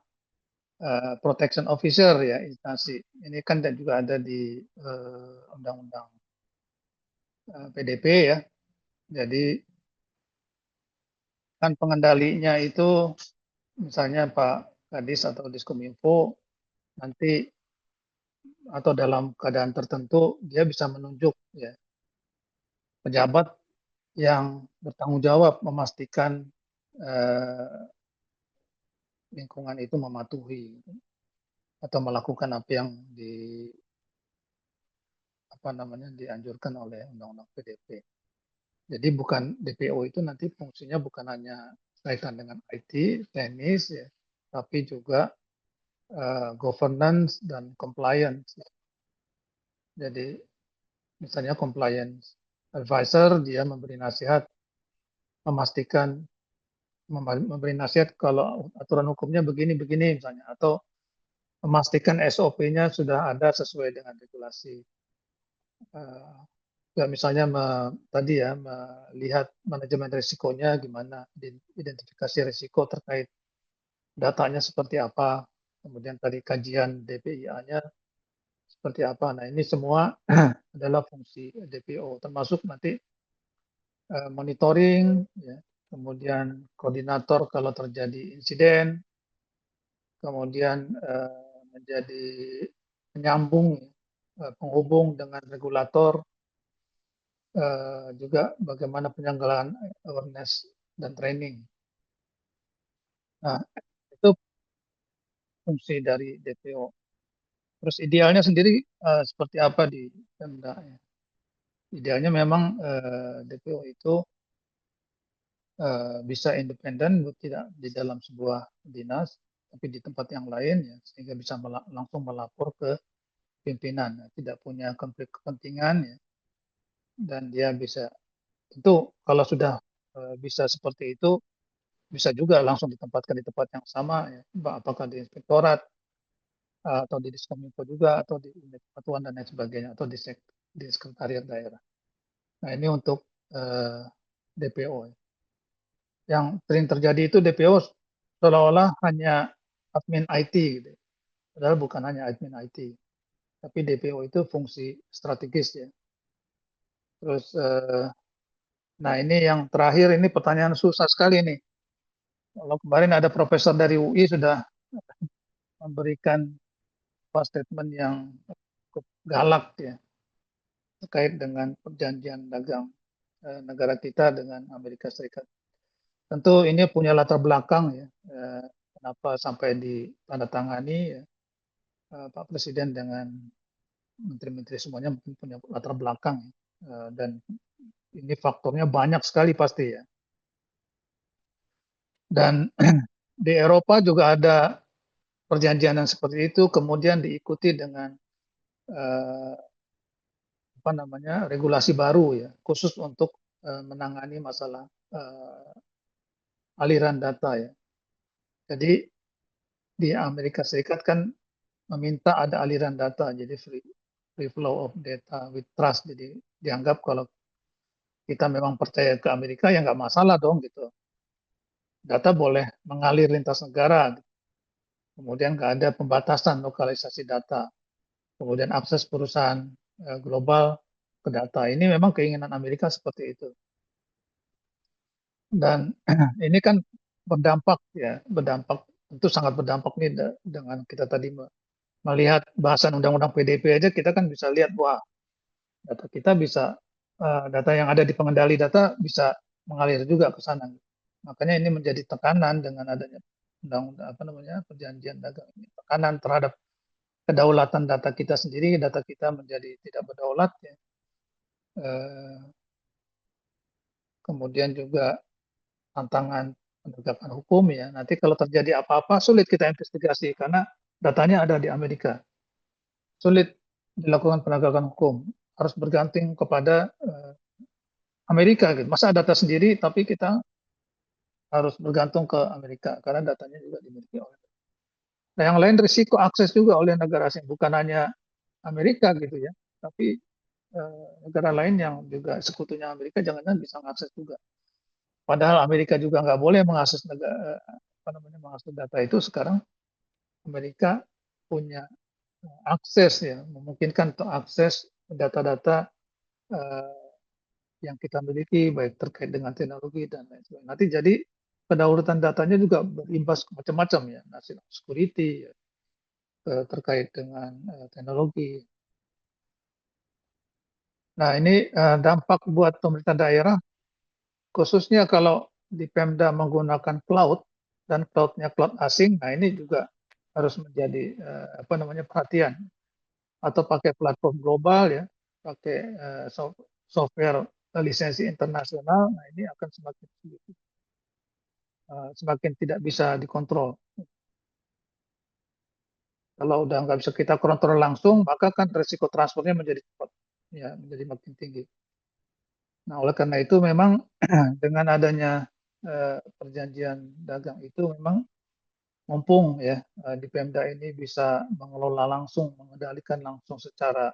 protection officer ya instansi ini kan juga ada di undang-undang PDP ya. Jadi kan pengendalinya itu misalnya Pak Kadis atau Diskominfo nanti atau dalam keadaan tertentu dia bisa menunjuk ya pejabat yang bertanggung jawab memastikan lingkungan itu mematuhi atau melakukan apa yang dianjurkan oleh Undang-Undang PDP. Jadi bukan DPO itu nanti fungsinya bukan hanya kaitan dengan IT, teknis, ya, tapi juga governance dan compliance. Jadi misalnya compliance advisor dia memberi nasihat, memastikan memberi nasihat kalau aturan hukumnya begini-begini misalnya, atau memastikan SOP-nya sudah ada sesuai dengan regulasi. Ya, misalnya tadi ya melihat manajemen risikonya gimana, identifikasi risiko terkait datanya seperti apa, kemudian tadi kajian DPIA-nya seperti apa. Nah ini semua adalah fungsi DPO, termasuk nanti monitoring, ya, kemudian koordinator kalau terjadi insiden, kemudian menjadi penyambung, penghubung dengan regulator, juga bagaimana penyelenggaraan awareness dan training. Nah, itu fungsi dari DPO. Terus idealnya sendiri seperti apa di Pemda? Ya? Idealnya memang DPO itu bisa independen, tidak di dalam sebuah dinas, tapi di tempat yang lain, ya, sehingga bisa langsung melapor ke pimpinan, ya, tidak punya konflik kepentingan, ya, dan dia bisa, tentu kalau sudah bisa seperti itu, bisa juga langsung ditempatkan di tempat yang sama, ya, apakah di inspektorat atau di Diskominfo juga, atau di unit kepatuhan dan lain sebagainya, atau di sekretariat daerah. Nah ini untuk DPO. Yang sering terjadi itu DPO seolah-olah hanya admin IT, gitu. Padahal bukan hanya admin IT, tapi DPO itu fungsi strategis ya. Terus, nah ini yang terakhir, ini pertanyaan susah sekali nih. Kalau kemarin ada profesor dari UI sudah memberikan statement yang cukup galak ya terkait dengan perjanjian dagang negara kita dengan Amerika Serikat. Tentu ini punya latar belakang ya, kenapa sampai ditandatangani ya, Pak Presiden dengan menteri-menteri semuanya mungkin punya latar belakang ya, dan ini faktornya banyak sekali pasti ya. Dan di Eropa juga ada perjanjian yang seperti itu, kemudian diikuti dengan regulasi baru ya, khusus untuk menangani masalah aliran data ya. Jadi di Amerika Serikat kan meminta ada aliran data, jadi free flow of data with trust. Jadi dianggap kalau kita memang percaya ke Amerika ya nggak masalah dong gitu. Data boleh mengalir lintas negara, kemudian nggak ada pembatasan lokalisasi data, kemudian akses perusahaan global ke data. Ini memang keinginan Amerika seperti itu. Dan ini kan berdampak ya, berdampak tentu sangat berdampak nih dengan kita tadi melihat bahasan undang-undang PDP aja kita kan bisa lihat wah data kita bisa data yang ada di pengendali data bisa mengalir juga ke sana. Makanya ini menjadi tekanan dengan adanya undang-undang perjanjian dagang ini, tekanan terhadap kedaulatan data kita sendiri, data kita menjadi tidak berdaulat ya. Kemudian juga tantangan penegakan hukum ya. Nanti kalau terjadi apa-apa sulit kita investigasi karena datanya ada di Amerika. Sulit dilakukan penegakan hukum. Harus bergantung kepada Amerika gitu. Masa data sendiri tapi kita harus bergantung ke Amerika karena datanya juga dimiliki oleh. Nah, yang lain risiko akses juga oleh negara asing, bukan hanya Amerika gitu ya, tapi negara lain yang juga sekutunya Amerika jangan-jangan bisa mengakses juga. Padahal Amerika juga nggak boleh mengakses mengakses data itu. Sekarang Amerika punya akses ya, memungkinkan untuk akses data-data yang kita miliki baik terkait dengan teknologi dan lain sebagainya. Nanti jadi kedaulatan datanya juga berimbas macam-macam ya, national security ya, terkait dengan teknologi. Nah ini dampak buat pemerintah daerah, khususnya kalau di Pemda menggunakan cloud dan cloud-nya cloud asing. Nah ini juga harus menjadi perhatian. Atau pakai platform global ya, pakai software lisensi internasional. Nah ini akan semakin tidak bisa dikontrol. Kalau udah nggak bisa kita kontrol langsung, maka kan risiko transfernya menjadi cepat, ya menjadi makin tinggi. Nah oleh karena itu memang dengan adanya perjanjian dagang itu memang mumpung ya di Pemda ini bisa mengelola langsung, mengendalikan langsung secara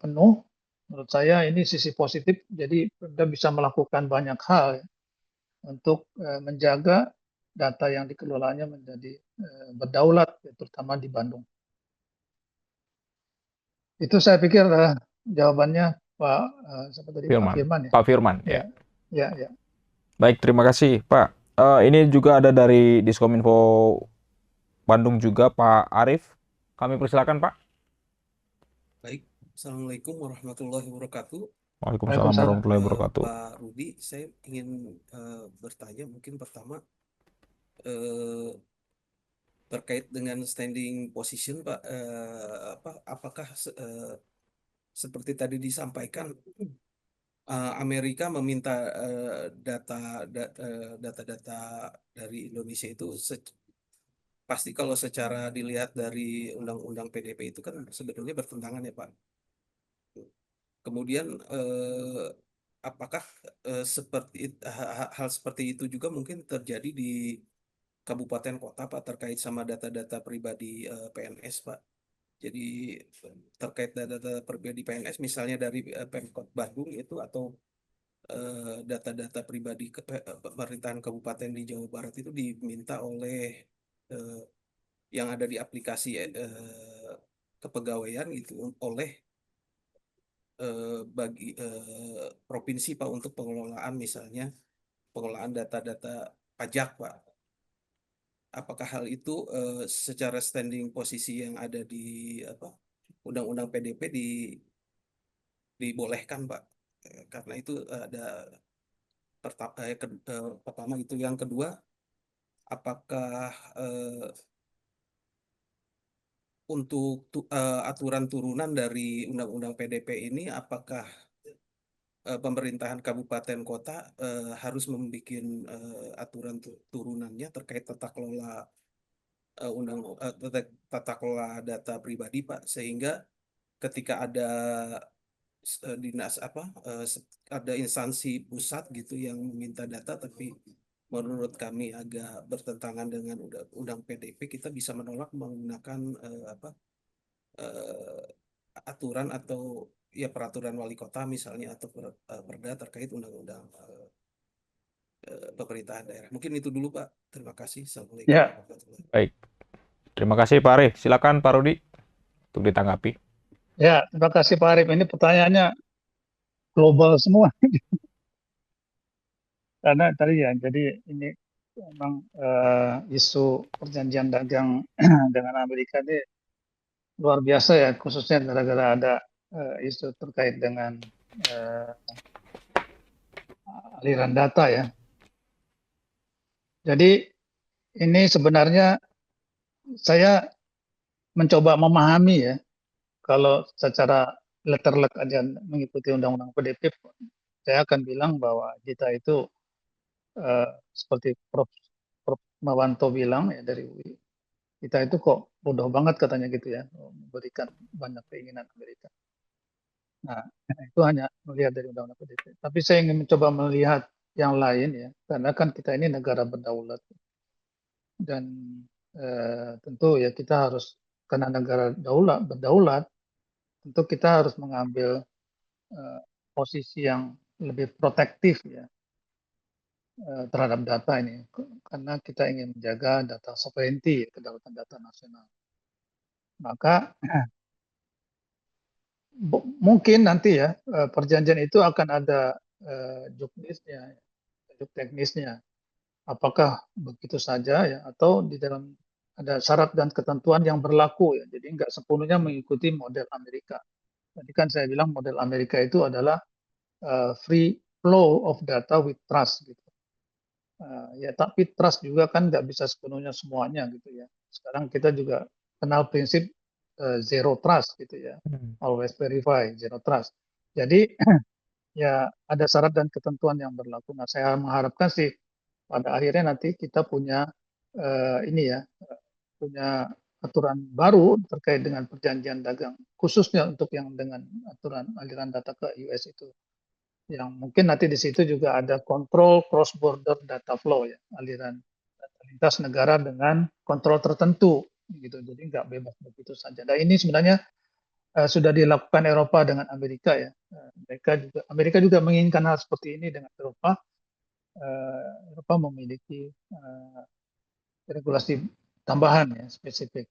penuh. Menurut saya ini sisi positif, jadi Pemda bisa melakukan banyak hal ya, untuk menjaga data yang dikelolanya menjadi berdaulat, ya, terutama di Bandung. Itu saya pikir jawabannya Pak Firman. Firman ya. Pak Firman, ya. Ya. Baik, terima kasih, Pak. Ini juga ada dari Diskominfo Bandung juga, Pak Arief. Kami persilakan, Pak. Baik, Assalamualaikum warahmatullahi wabarakatuh. Waalaikumsalam warahmatullahi wabarakatuh. Pak Rudi, saya ingin bertanya mungkin pertama terkait dengan standing position, Pak. Apakah seperti tadi disampaikan Amerika meminta data-data dari Indonesia itu pasti kalau secara dilihat dari undang-undang PDP itu kan sebenarnya bertentangan ya, Pak. Kemudian apakah hal seperti itu juga mungkin terjadi di kabupaten kota, Pak, terkait sama data-data pribadi PNS, Pak? Jadi terkait data-data pribadi PNS misalnya dari Pemkot Bandung itu atau data-data pribadi pemerintahan kabupaten di Jawa Barat itu diminta oleh yang ada di aplikasi kepegawaian gitu oleh bagi provinsi, Pak, untuk pengelolaan misalnya pengelolaan data-data pajak, Pak. Apakah hal itu secara standing posisi yang ada di Undang-Undang PDP dibolehkan, Pak? Karena itu ada pertama itu. Yang kedua, apakah untuk aturan turunan dari Undang-Undang PDP ini, apakah pemerintahan kabupaten kota harus membuat aturan turunannya terkait tata kelola tata kelola data pribadi, Pak, sehingga ketika ada dinas ada instansi pusat gitu yang meminta data tapi menurut kami agak bertentangan dengan undang PDP, kita bisa menolak menggunakan aturan atau ya peraturan wali kota misalnya atau perda terkait undang-undang pemerintahan daerah. Mungkin itu dulu, Pak. Terima kasih. Assalamualaikum warahmatullahi wabarakatuh. Baik. Terima kasih, Pak Arief. Silakan, Pak Rudi, untuk ditanggapi. Ya, terima kasih Pak Arif. Ini pertanyaannya global semua. Karena tadi ya, jadi ini memang isu perjanjian dagang dengan Amerika ini luar biasa ya, khususnya gara-gara ada isu terkait dengan eh, aliran data ya. Jadi ini sebenarnya saya mencoba memahami ya, kalau secara letterlek aja mengikuti Undang-Undang PDP, saya akan bilang bahwa kita itu seperti Prof. Mawanto bilang ya dari UI, kita itu kok bodoh banget katanya gitu ya, memberikan banyak keinginan Amerika. Nah, itu hanya melihat dari Undang-Undang PDP. Tapi saya ingin mencoba melihat yang lain ya, karena kan kita ini negara berdaulat dan tentu ya kita harus, karena negara berdaulat, tentu kita harus mengambil posisi yang lebih protektif ya terhadap data ini, karena kita ingin menjaga data sovereignty, kedaulatan data nasional. Maka mungkin nanti ya perjanjian itu akan ada juknisnya, juk teknisnya. Apakah begitu saja ya, atau di dalam ada syarat dan ketentuan yang berlaku ya. Jadi nggak sepenuhnya mengikuti model Amerika. Tadi kan saya bilang model Amerika itu adalah free flow of data with trust gitu. Ya tapi trust juga kan nggak bisa sepenuhnya semuanya gitu ya. Sekarang kita juga kenal prinsip zero trust gitu ya, always verify, zero trust. Jadi ya ada syarat dan ketentuan yang berlaku. Nah saya mengharapkan sih pada akhirnya nanti kita punya ini ya, punya aturan baru terkait dengan perjanjian dagang, khususnya untuk yang dengan aturan aliran data ke US itu, yang mungkin nanti di situ juga ada kontrol cross border data flow ya, aliran data lintas negara dengan kontrol tertentu gitu, jadi nggak bebas begitu saja. Dan ini sebenarnya sudah dilakukan Eropa dengan Amerika ya. Amerika juga menginginkan hal seperti ini dengan Eropa. Eropa memiliki regulasi tambahan ya, spesifik.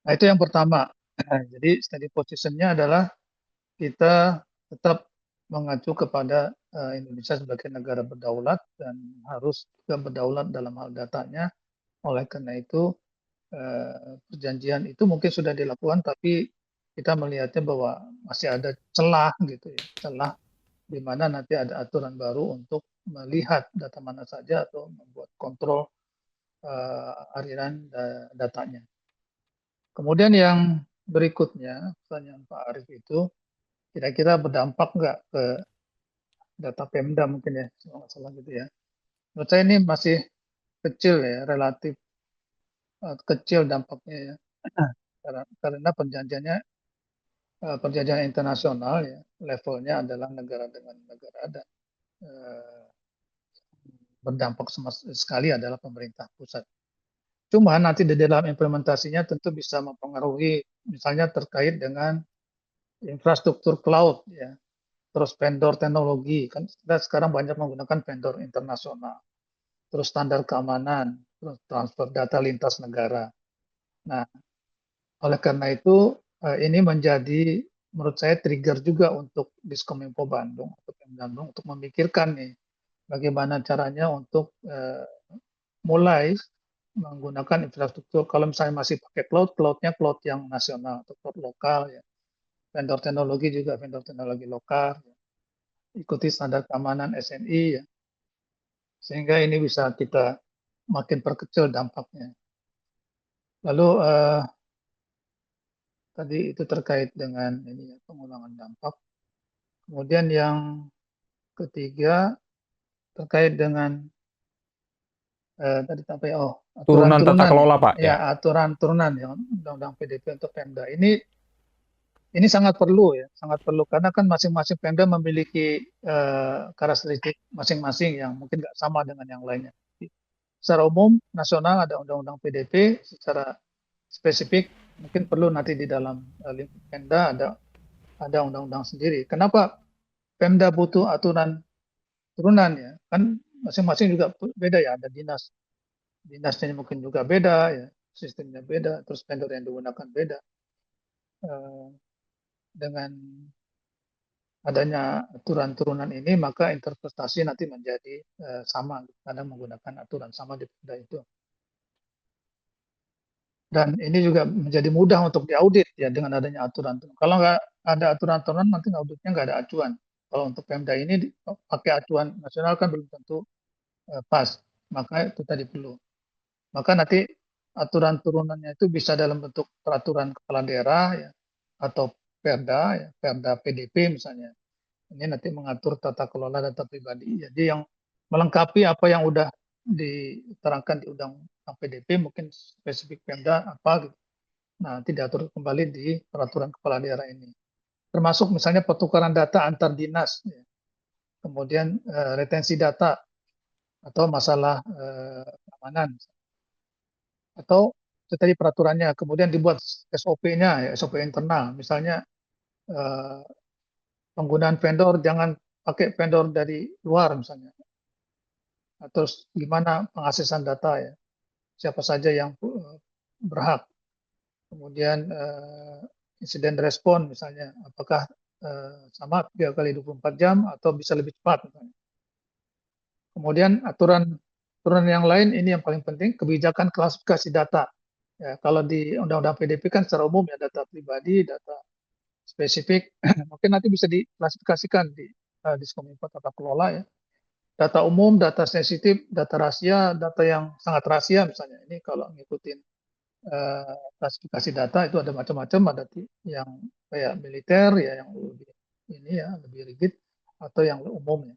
Nah itu yang pertama. Jadi standing positionnya adalah kita tetap mengacu kepada Indonesia sebagai negara berdaulat dan harus juga berdaulat dalam hal datanya. Oleh karena itu perjanjian itu mungkin sudah dilakukan, tapi kita melihatnya bahwa masih ada celah gitu ya, celah di mana nanti ada aturan baru untuk melihat data mana saja atau membuat kontrol aliran datanya. Kemudian yang berikutnya, pertanyaan Pak Arief itu, kira-kira berdampak nggak ke data Pemda mungkin ya, kalau nggak salah gitu ya. Menurut saya ini masih kecil ya, relatif kecil dampaknya ya. Karena perjanjian internasional ya, levelnya adalah negara dengan negara, dan berdampak sama sekali adalah pemerintah pusat. Cuma nanti di dalam implementasinya tentu bisa mempengaruhi, misalnya terkait dengan infrastruktur cloud ya, terus vendor teknologi, kan kita sekarang banyak menggunakan vendor internasional, terus standar keamanan, terus transfer data lintas negara. Nah, oleh karena itu ini menjadi menurut saya trigger juga untuk Diskominfo Bandung, untuk Bandung untuk memikirkan nih bagaimana caranya untuk mulai menggunakan infrastruktur. Kalau misalnya masih pakai cloud, cloudnya cloud yang nasional atau cloud lokal ya. Vendor teknologi juga vendor teknologi lokal, ya. Ikuti standar keamanan SNI ya. Sehingga ini bisa kita makin perkecil dampaknya. Lalu tadi itu terkait dengan ini ya, pengurangan dampak. Kemudian yang ketiga terkait dengan tadi apa ya? Oh, aturan Turunan tata turunan kelola, Pak, ya. ya, aturan turunan yang Undang-Undang PDP untuk Pemda. Ini sangat perlu ya, sangat perlu karena kan masing-masing Pemda memiliki karakteristik masing-masing yang mungkin nggak sama dengan yang lainnya. Secara umum nasional ada Undang-Undang PDP, secara spesifik mungkin perlu nanti di dalam lingkup Pemda ada undang-undang sendiri. Kenapa Pemda butuh aturan turunan ya? Kan masing-masing juga beda ya, ada dinasnya mungkin juga beda ya, sistemnya beda, terus vendor yang digunakan beda. eh, dengan adanya aturan turunan ini, maka interpretasi nanti menjadi sama karena menggunakan aturan sama di Perda itu. Dan ini juga menjadi mudah untuk diaudit ya dengan adanya aturan. Kalau nggak ada aturan-aturan, nanti auditnya nggak ada acuan. Kalau untuk Pemda ini pakai acuan nasional kan belum tentu pas, maka itu tadi perlu. Maka nanti aturan turunannya itu bisa dalam bentuk peraturan kepala daerah ya, atau Perda, ya, Perda PDP misalnya. Ini nanti mengatur tata kelola data pribadi. Jadi yang melengkapi apa yang udah diterangkan di Undang-Undang PDP, mungkin spesifik Pemda apa gitu. Nah, nanti diatur kembali di peraturan kepala daerah ini. Termasuk misalnya pertukaran data antar dinas, ya. Kemudian retensi data atau masalah keamanan, atau itu tadi peraturannya, kemudian dibuat SOP-nya, ya, SOP internal. Misalnya penggunaan vendor jangan pakai vendor dari luar misalnya. Terus gimana pengaksesan data ya, siapa saja yang berhak. Kemudian insiden respon misalnya, apakah sama 3 kali 24 jam atau bisa lebih cepat misalnya. Kemudian aturan yang lain ini yang paling penting, kebijakan klasifikasi data. Ya, kalau di Undang-Undang PDP kan secara umum ya data pribadi, data spesifik, mungkin nanti bisa diklasifikasikan di Diskominfo tata kelola ya. Data umum, data sensitif, data rahasia, data yang sangat rahasia misalnya. Ini kalau ngikutin klasifikasi data itu ada macam-macam, ada yang kayak militer ya yang lebih ini ya lebih rigid atau yang umum ya.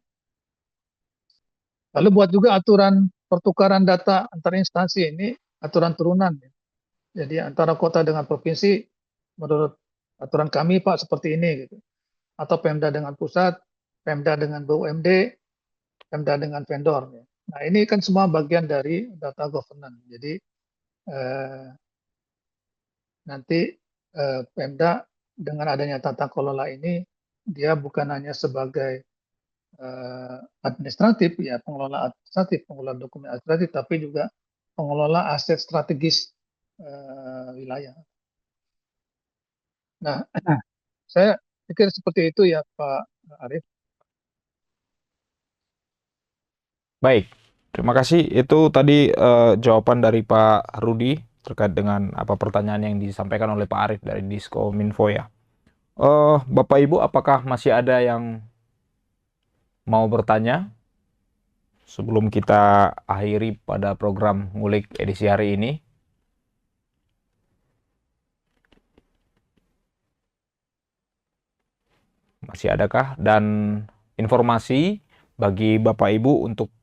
Lalu buat juga aturan pertukaran data antar instansi, ini aturan turunan ya. Jadi antara kota dengan provinsi menurut aturan kami Pak seperti ini gitu. Atau Pemda dengan pusat, Pemda dengan BUMD, Pemda dengan vendor ya. Nah, ini kan semua bagian dari data governance. Jadi nanti Pemda dengan adanya tata kelola ini, dia bukan hanya sebagai administratif, ya pengelola administratif, pengelola dokumen administratif, tapi juga pengelola aset strategis wilayah. Nah, saya pikir seperti itu ya Pak Arief. Baik, terima kasih. Itu tadi jawaban dari Pak Rudi terkait dengan apa pertanyaan yang disampaikan oleh Pak Arief dari Diskominfo ya. Bapak Ibu, apakah masih ada yang mau bertanya sebelum kita akhiri pada program ngulik edisi hari ini? Masih adakah? Dan informasi bagi Bapak Ibu untuk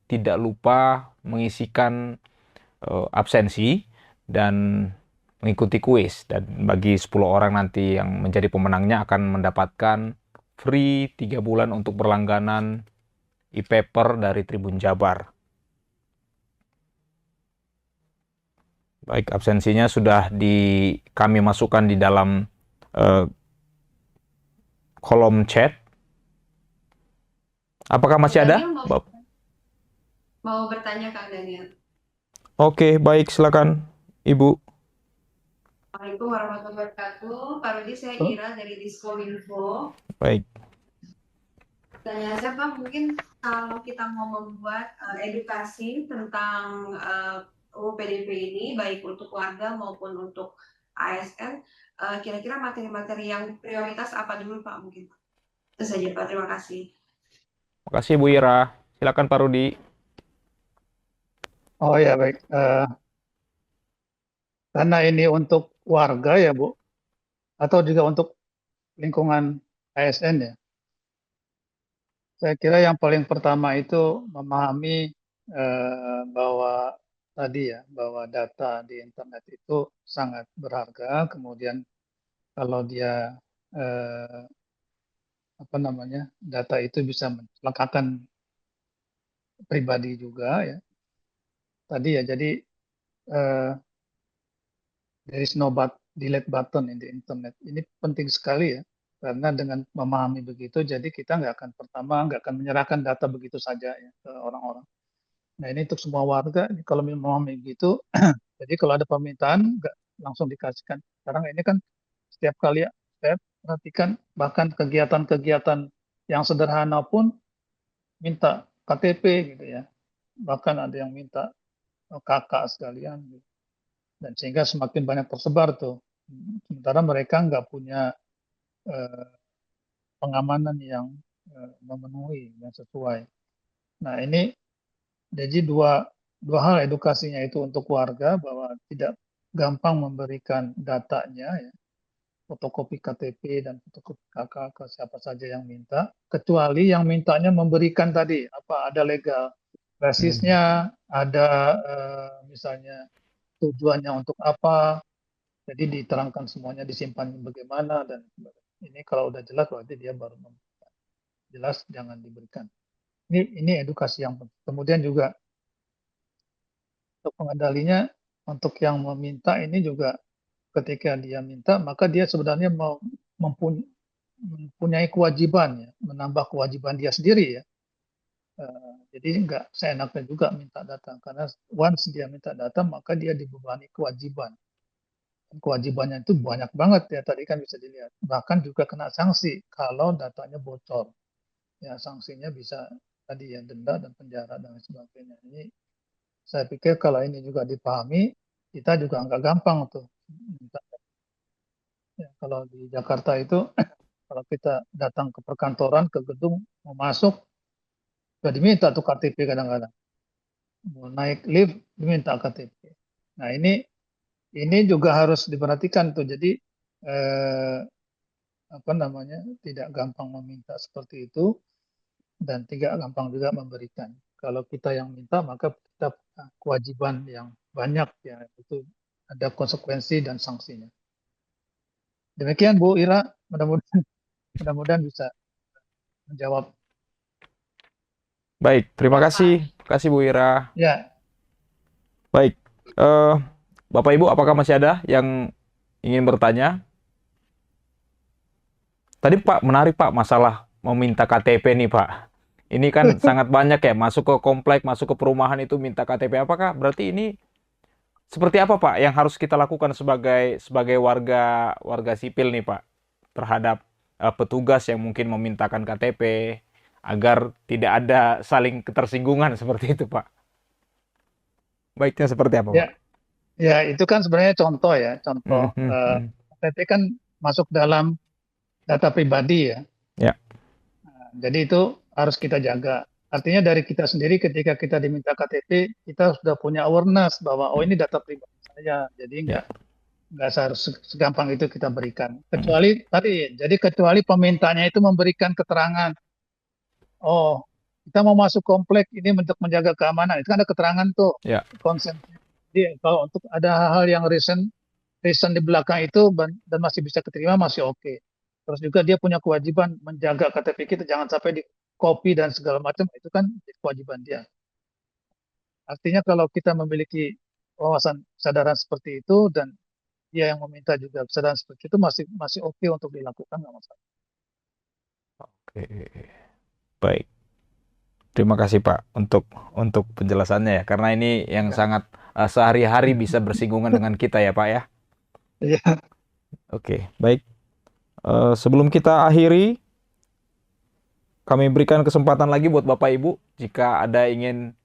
tidak lupa mengisikan absensi dan mengikuti kuis. Dan bagi 10 orang nanti yang menjadi pemenangnya akan mendapatkan free 3 bulan untuk berlangganan e-paper dari Tribun Jabar. Baik, absensinya sudah kami masukkan di dalam kolom chat. Apakah masih ada? Daniel mau bertanya Kang Daniel. Oke, baik, silakan Ibu. Assalamualaikum warahmatullahi wabarakatuh. Pak Rudi, saya Ira dari Diskominfo. Baik. Tanya saya Pak, mungkin kalau kita mau membuat edukasi tentang UU PDP ini, baik untuk warga maupun untuk ASN, kira-kira materi-materi yang prioritas apa dulu Pak mungkin? Itu saja Pak, terima kasih. Terima kasih Bu Ira. Silakan Pak Rudi. Oh ya baik, karena ini untuk warga ya Bu, atau juga untuk lingkungan ASN ya. Saya kira yang paling pertama itu memahami bahwa tadi ya, bahwa data di internet itu sangat berharga. Kemudian kalau dia data itu bisa mencelakakan pribadi juga ya. Tadi ya, jadi there is no delete button in the internet. Ini penting sekali ya, karena dengan memahami begitu, jadi kita nggak akan menyerahkan data begitu saja ya ke orang-orang. Nah ini untuk semua warga, kalau memahami begitu, jadi kalau ada permintaan nggak langsung dikasihkan. Sekarang ini kan setiap kali saya perhatikan bahkan kegiatan-kegiatan yang sederhana pun minta KTP gitu ya. Bahkan ada yang minta kakak sekalian gitu. Dan sehingga semakin banyak tersebar tuh. Sementara mereka nggak punya eh, pengamanan yang memenuhi, yang sesuai. Nah ini jadi dua hal edukasinya itu untuk warga bahwa tidak gampang memberikan datanya, ya, fotokopi KTP dan fotokopi KK ke siapa saja yang minta, kecuali yang mintanya memberikan tadi apa ada legal basisnya, ada misalnya tujuannya untuk apa, jadi diterangkan semuanya, disimpan bagaimana dan ini kalau udah jelas berarti dia baru jelas jangan diberikan. Ini edukasi yang penting. Kemudian juga untuk pengendalinya, untuk yang meminta ini juga ketika dia minta maka dia sebenarnya mau mempunyai kewajiban ya, menambah kewajiban dia sendiri ya. Jadi nggak seenaknya juga minta data karena once dia minta data maka dia dibebani kewajiban. Kewajibannya itu banyak banget ya, tadi kan bisa dilihat. Bahkan juga kena sanksi kalau datanya bocor. Ya sanksinya bisa tadi ya denda dan penjara dan lain sebagainya. Ini saya pikir kalau ini juga dipahami, kita juga nggak gampang tuh. Ya, kalau di Jakarta itu, kalau kita datang ke perkantoran, ke gedung, mau masuk, sudah diminta tuh KTP kadang-kadang. Mau naik lift, diminta KTP. Nah ini juga harus diperhatikan tuh. Jadi apa namanya, tidak gampang meminta seperti itu dan tidak gampang juga memberikan. Kalau kita yang minta maka kita punya kewajiban yang banyak ya, itu ada konsekuensi dan sanksinya. Demikian Bu Ira, mudah-mudahan bisa menjawab. Baik, terima Ya, Pak. kasih. Terima kasih Bu Ira. Ya, Baik, Bapak Ibu, apakah masih ada yang ingin bertanya? Tadi Pak, menarik Pak, masalah meminta KTP nih Pak. Ini kan sangat banyak ya, masuk ke komplek, masuk ke perumahan itu minta KTP. Apakah berarti ini seperti apa Pak yang harus kita lakukan sebagai warga sipil nih Pak terhadap petugas yang mungkin memintakan KTP agar tidak ada saling ketersinggungan seperti itu Pak? Baiknya seperti apa Pak? ya itu kan sebenarnya contoh ya, contoh KTP kan masuk dalam data pribadi ya. Ya. Nah, jadi itu harus kita jaga. Artinya dari kita sendiri ketika kita diminta KTP, kita sudah punya awareness bahwa oh ini data pribadi saya, jadi nggak seharus segampang itu kita berikan. Kecuali tadi, jadi kecuali pemintanya itu memberikan keterangan, oh kita mau masuk komplek ini untuk menjaga keamanan, itu kan ada keterangan tuh, konsen. Jadi kalau untuk ada hal-hal yang reason di belakang itu dan masih bisa keterima masih oke. Terus juga dia punya kewajiban menjaga KTP kita jangan sampai di copy dan segala macam, itu kan kewajiban dia. Artinya kalau kita memiliki wawasan kesadaran seperti itu dan dia yang meminta juga kesadaran seperti itu masih oke untuk dilakukan, nggak masalah. Oke, baik. Terima kasih Pak untuk penjelasannya ya, karena ini yang sangat sehari-hari bisa bersinggungan dengan kita ya Pak ya. Iya. Oke, baik. Sebelum kita akhiri, kami berikan kesempatan lagi buat Bapak Ibu jika ada ingin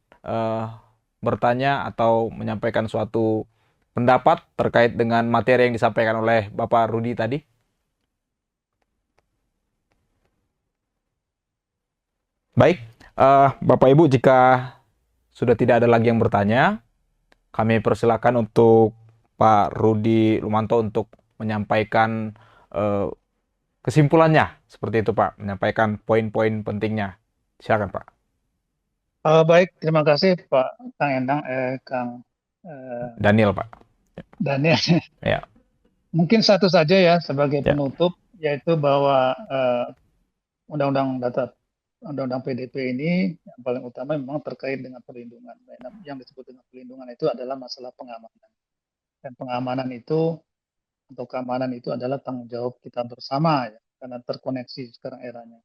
bertanya atau menyampaikan suatu pendapat terkait dengan materi yang disampaikan oleh Bapak Rudi tadi. Baik, Bapak Ibu jika sudah tidak ada lagi yang bertanya, kami persilakan untuk Pak Rudi Lumanto untuk menyampaikan kesimpulannya. Seperti itu Pak, menyampaikan poin-poin pentingnya. Silakan Pak. Baik, terima kasih Pak Kang Endang, Daniel Pak. Daniel. Ya. Mungkin satu saja ya sebagai penutup, yaitu bahwa Undang-Undang PDP ini yang paling utama memang terkait dengan perlindungan. Yang disebut dengan perlindungan itu adalah masalah pengamanan. Dan pengamanan itu atau keamanan itu adalah tanggung jawab kita bersama ya, karena terkoneksi sekarang eranya.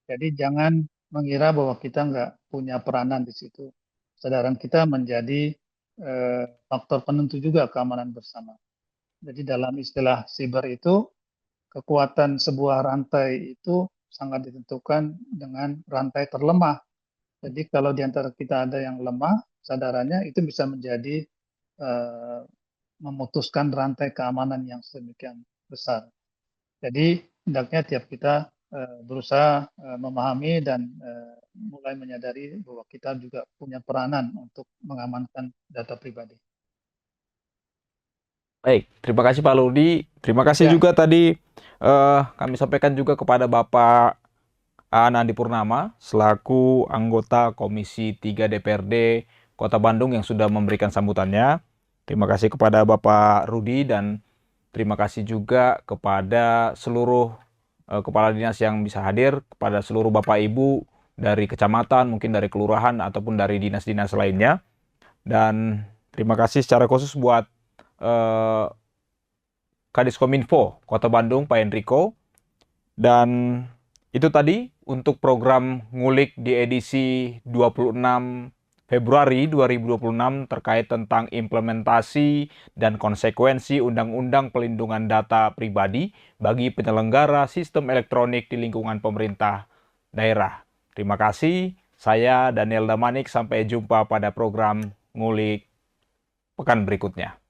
Jadi jangan mengira bahwa kita nggak punya peranan di situ. Kesadaran kita menjadi faktor penentu juga keamanan bersama. Jadi dalam istilah siber itu kekuatan sebuah rantai itu sangat ditentukan dengan rantai terlemah. Jadi kalau di antara kita ada yang lemah kesadarannya, itu bisa menjadi memutuskan rantai keamanan yang sedemikian besar. Jadi hendaknya tiap kita berusaha memahami dan mulai menyadari bahwa kita juga punya peranan untuk mengamankan data pribadi. Baik, terima kasih Pak Ludi. Terima kasih Ya. juga tadi kami sampaikan juga kepada Bapak Aan Andi Purnama selaku anggota Komisi 3 DPRD Kota Bandung yang sudah memberikan sambutannya. Terima kasih kepada Bapak Rudi dan terima kasih juga kepada seluruh kepala dinas yang bisa hadir, kepada seluruh Bapak Ibu dari kecamatan, mungkin dari kelurahan ataupun dari dinas-dinas lainnya. Dan terima kasih secara khusus buat Kadiskominfo Kota Bandung, Pak Enrico. Dan itu tadi untuk program ngulik di edisi 26 Februari 2026 terkait tentang implementasi dan konsekuensi Undang-Undang Pelindungan Data Pribadi bagi penyelenggara sistem elektronik di lingkungan pemerintah daerah. Terima kasih. Saya Daniel Damanik. Sampai jumpa pada program ngulik pekan berikutnya.